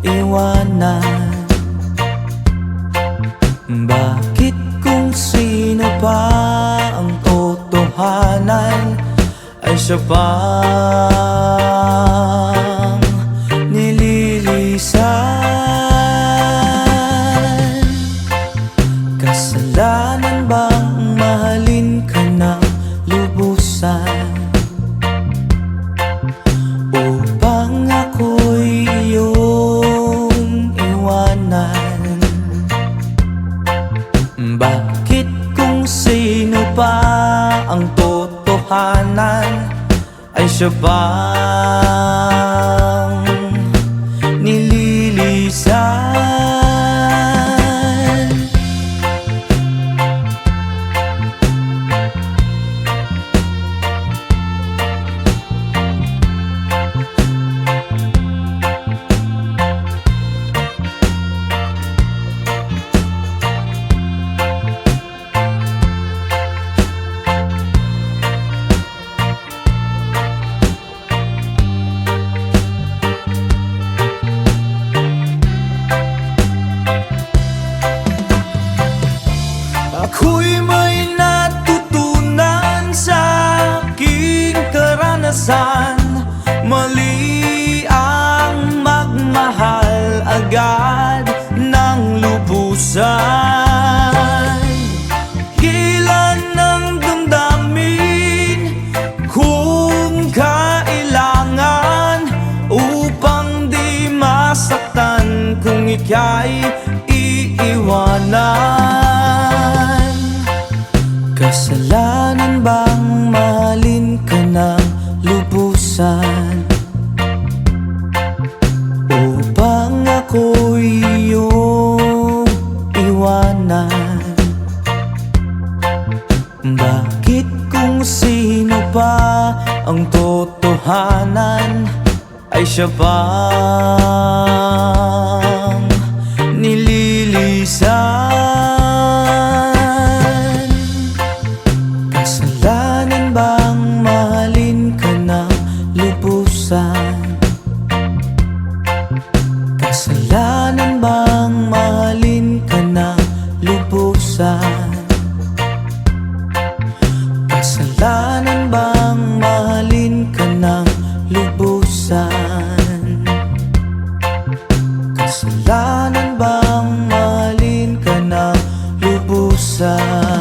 iwanan? Bakit kung sino pa ang totohanan ay siya pang nililisan? Kasalanan bang mahalin ka ng lubusan, upang ako'y iyong iwanan? Bakit kung sino pa ang totohanan ay siya pang nililisan? Ako'y may natutunan sa aking karanasan. Mali ang magmahal agad ng lubusan. Gilan ng damdamin kung kailangan, upang di masaktan kung ika'y iiwanan. Kasalanan bang mahalin ka ng lubusan, upang ako'y iyong iwanan? Bakit kung sino pa ang totohanan ay siya pang nililisan? Kasalanan bang mahalin ka ng lubusan, kasalanan bang mahalin ka ng lubusan? Kasalanan bang mahalin ka ng lubusan? Kasalanan bang mahalin ka ng lubusan?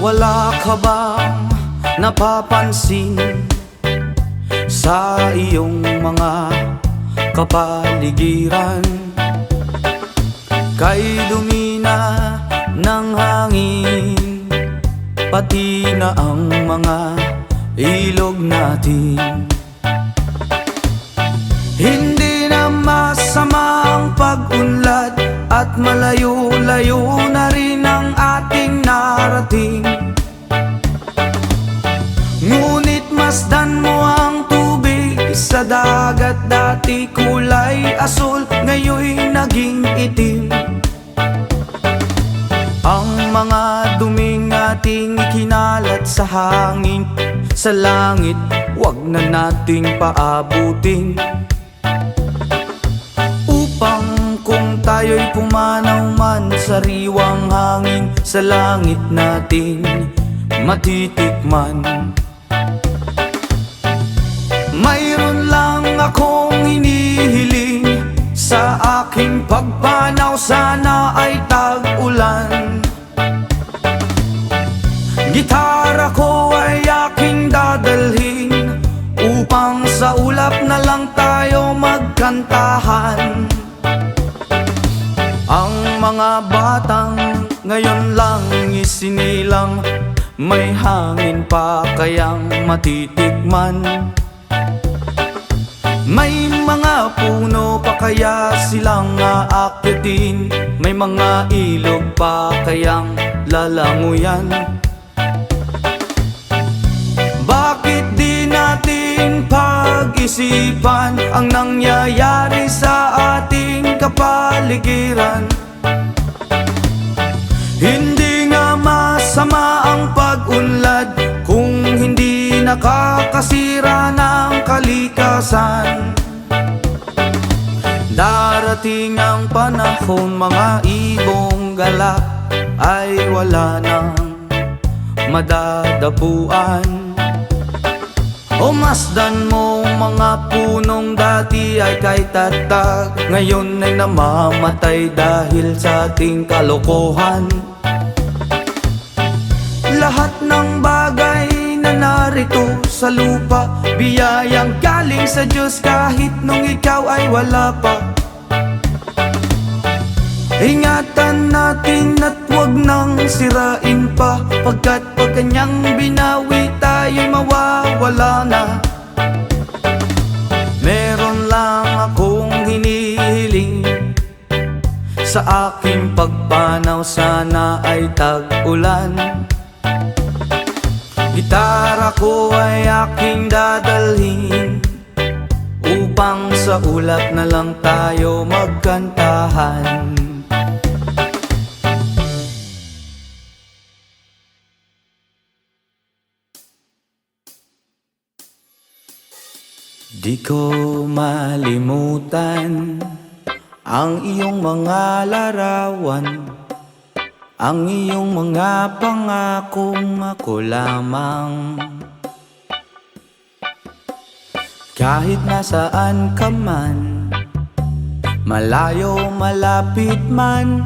Wala ka bang napapansin sa iyong mga kapaligiran? Kay dumina ng hangin, pati na ang mga ilog natin. Hindi na masama ang pag-unlad, at malayo-layo na rin ang ating narating. Ngunit masdan mo ang tubig sa dagat, dati kulay asul, ngayon'y naging itim. Ang mga duming ating ikinalat sa hangin, sa langit, wag na nating paabutin. Upang kung tayo'y pumanaw man, sariwang hangin sa langit natin matitikman. Mayroon lang akong hinihiling, sa aking pagpanaw sana ay tag-ulan. Gitara ko ay aking dadalhin, may hangin pa kayang matitikman. May mga puno pa kaya silang aakyatin, may mga ilog pa kayang lalanguyan. Bakit di natin pag-isipan ang nangyayari sa ating kapaligiran? Hindi nga masama ang pag-unlad kung hindi nakakasira ng kalikasan. Darating ang panahon, mga ibong galak ay wala nang madadapuan. O masdan mo mga punong dati ay kay tatag, ngayon ay namamatay dahil sa ating kalokohan. Lahat ng bagay na narito sa lupa, biyayang galing sa Diyos kahit nung ikaw ay wala pa. Ingatan natin at huwag nang sirain pa, pagkat pag kanyang binawi tayo'y mawawala na. Meron lang akong hinihiling, sa aking pagpanaw sana ay tag-ulan. Gitara ko ay aking dadalhin, upang sa ulap na lang tayo magkantahan. Di ko malimutan ang iyong mga larawan, ang iyong mga pangakong ako lamang. Kahit nasaan ka man, malayo malapit man,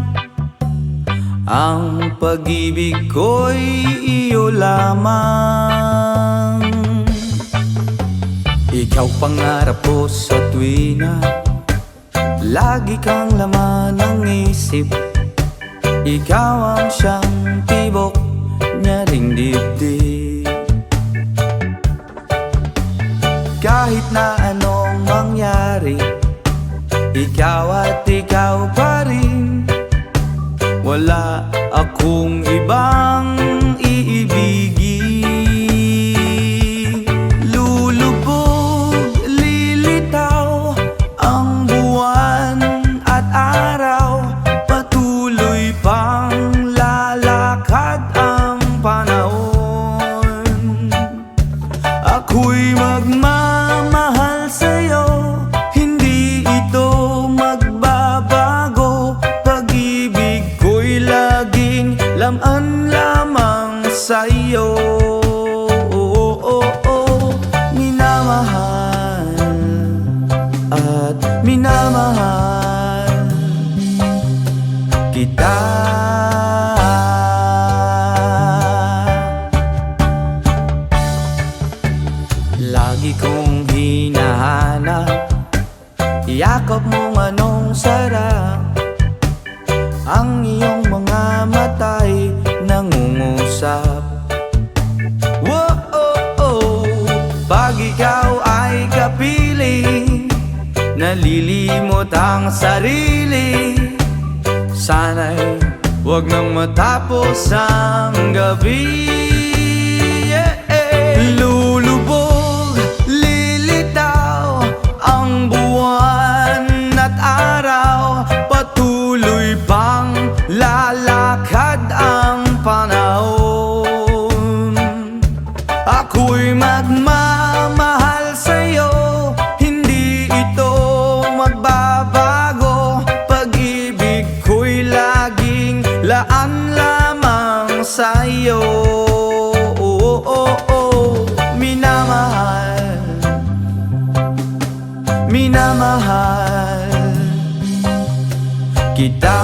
ang pag-ibig ko'y iyo lamang. Ikaw pangarap ko sa tuwina, lagi kang laman ng isip. Ikaw ang siyang tibok niya ring dibdib. Kahit na anong mangyari, ikaw at ikaw pa rin. Wala akong ibang iibigin. Ako'y magmamahal sa'yo, hindi ito magbabago. Pag-ibig ko'y laging laman lamang sa'yo. Minamahal at minamahal kita. Lagi kong hinahanap, yakap mong anong sarap, ang iyong mga mata'y nangungusap. Pag ikaw ay kapiling, nalilimot ang sarili. Sana'y huwag nang matapos ang gabi. Lulubog, lilitaw ang buwan at araw, patuloy pang lalakad ang panahon. Ako'y magmamahal sa'yo, hindi ito magbabago. Pag-ibig ko'y laging laan lamang sa'yo. Minamahal, minamahal kita.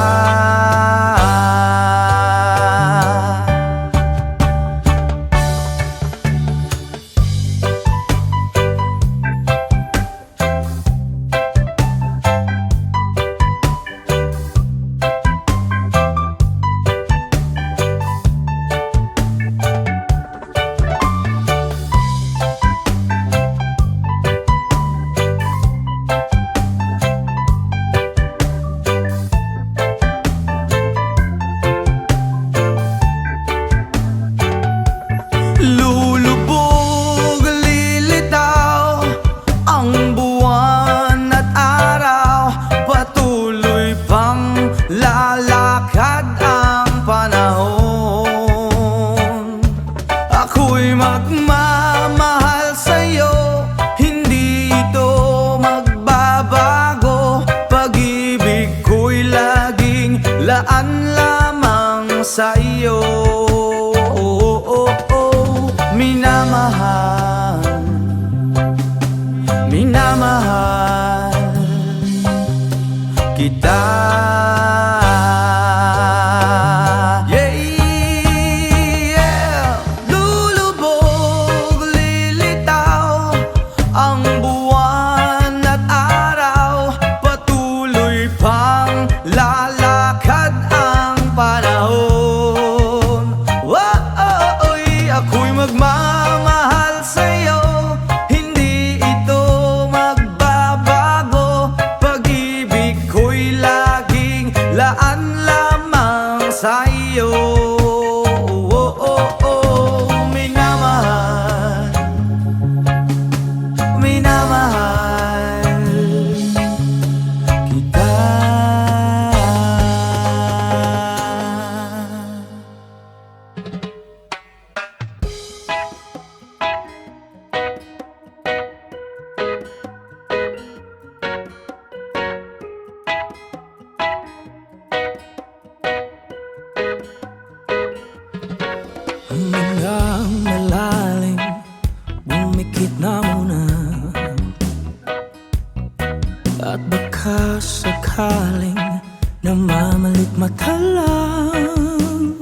sakaling namamalikmata lang,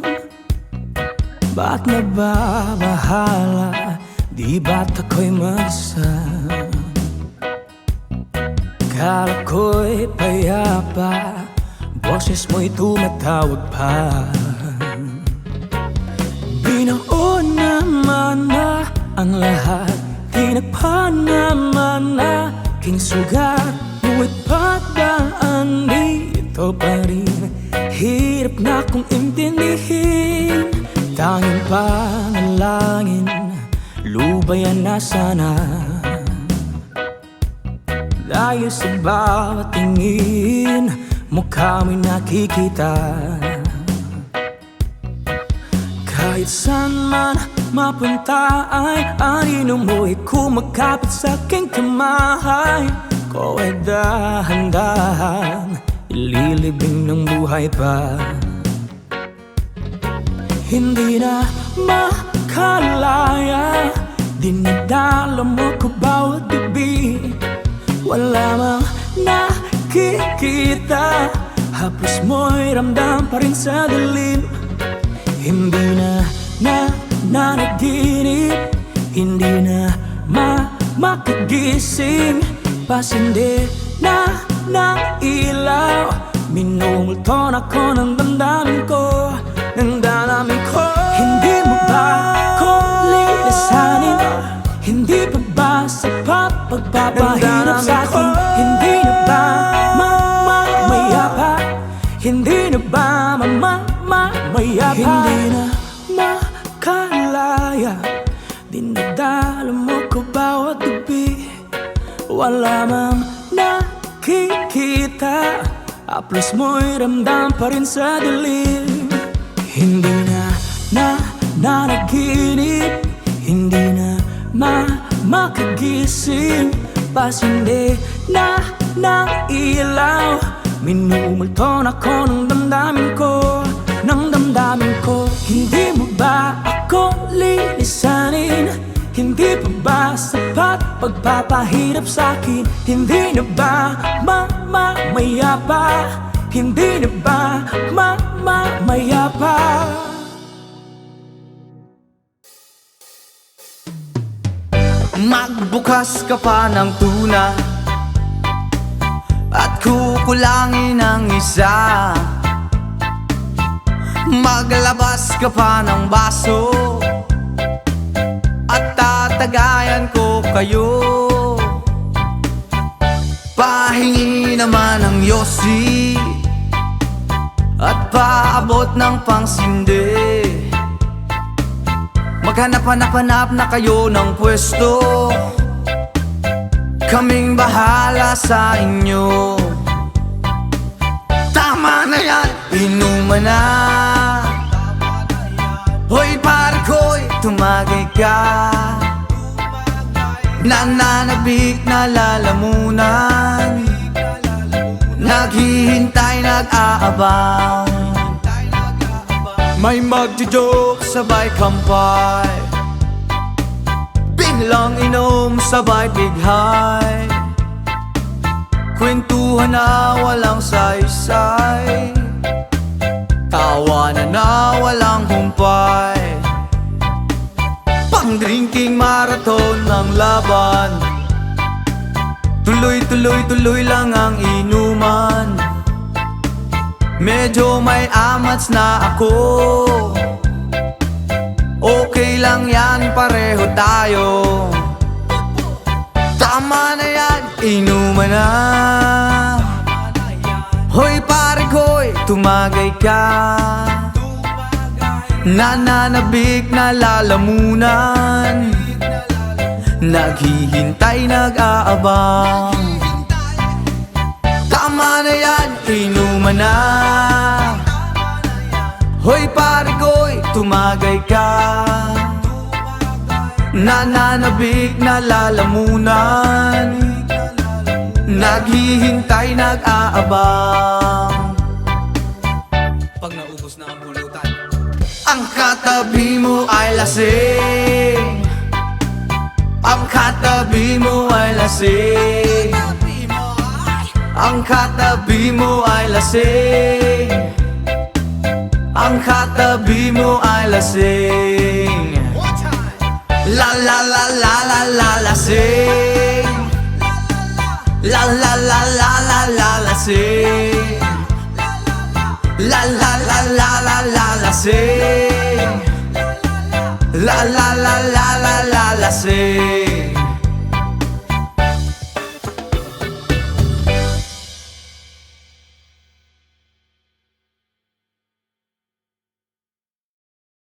ba't nababahala? Di ba't ako'y mag-isa? Kala ko'y payapa, boses mo'y tumatawag pa. Binoon naman na ang lahat, tinagpa naman na aking sugat. Ngunit ba't ba andito pa rin? Hirap na kong intindihin. Tanging panalangin, lubayan na sana. Dahil sa bawat tingin, mukha mo'y nakikita. Kahit saan man mapunta ay anino mo'y kumakapit sa aking kamay ko ay dahan-dahan ililibing ng buhay pa. Hindi na makalaya, dinadala mo ko bawat gabi. Wala mang nakikita, haplos mo'y ramdam pa rin sa dilim. Hindi na nanaginip, hindi na makagising. Pasindi na ng ilaw, minumulton ako ng damdamin ko, ng damdamin ko. Hindi mo ba ako lilisanin? Hindi pa ba sapat pagpapahirap sa'kin? Hindi na ba mamayapa? Hindi na ba mamayapa? Hindi na makalaya, dinadala mo ko bawat gabi. Wala mang nakikita, haplos mo'y ramdam pa rin sa dilim. Hindi na nanaginip, hindi na makagising. Pasindi na ng ilaw, minumulton ako ng damdamin ko, ng damdamin ko. Hindi mo ba ako lilisanin? Hindi pa ba sapat pagpapahirap sa'kin? Hindi na ba mamayapa? Hindi na ba mamayapa? Magbukas ka pa ng tuna at kukulangin ng isa. Maglabas ka pa ng baso at tatagayan ko kayo. Pahingi naman ng yosi at paabot ng pangsindi. Maghanap-hanap na kayo ng pwesto, kaming bahala sa inyo. Tama na yan, inuman na. Hoy pare ko'y tumagay ka, nananabik na lalamunan, naghihintay, nag-aabang. May magjo-joke, sabay kampay, biglang inom, sabay bighay, kwentuhan na walang saysay, tawanan na walang humpay. Pang-drinking marathon ng laban, tuloy-tuloy-tuloy lang ang inuman. Medyo may amats na ako, okay lang yan, pareho tayo. Tama na yan, inuman na. Hoy pare ko'y tumagay ka, nananabik na lalamunan, naghihintay, nag-aabang. Tama na yan, inuman na. Hoy pare ko'y tumagay ka, nananabik na lalamunan, naghihintay, nag-aabang. Pag naubos na ang pulutan, ang katabi mo ay lasing, ang katabi mo ay lasing, Ang katabi mo ay lasing, ang katabi mo ay lasing. La la la la la la lasing, la la la la la la lasing, la la la la la la lasing, la la la la la la lasing.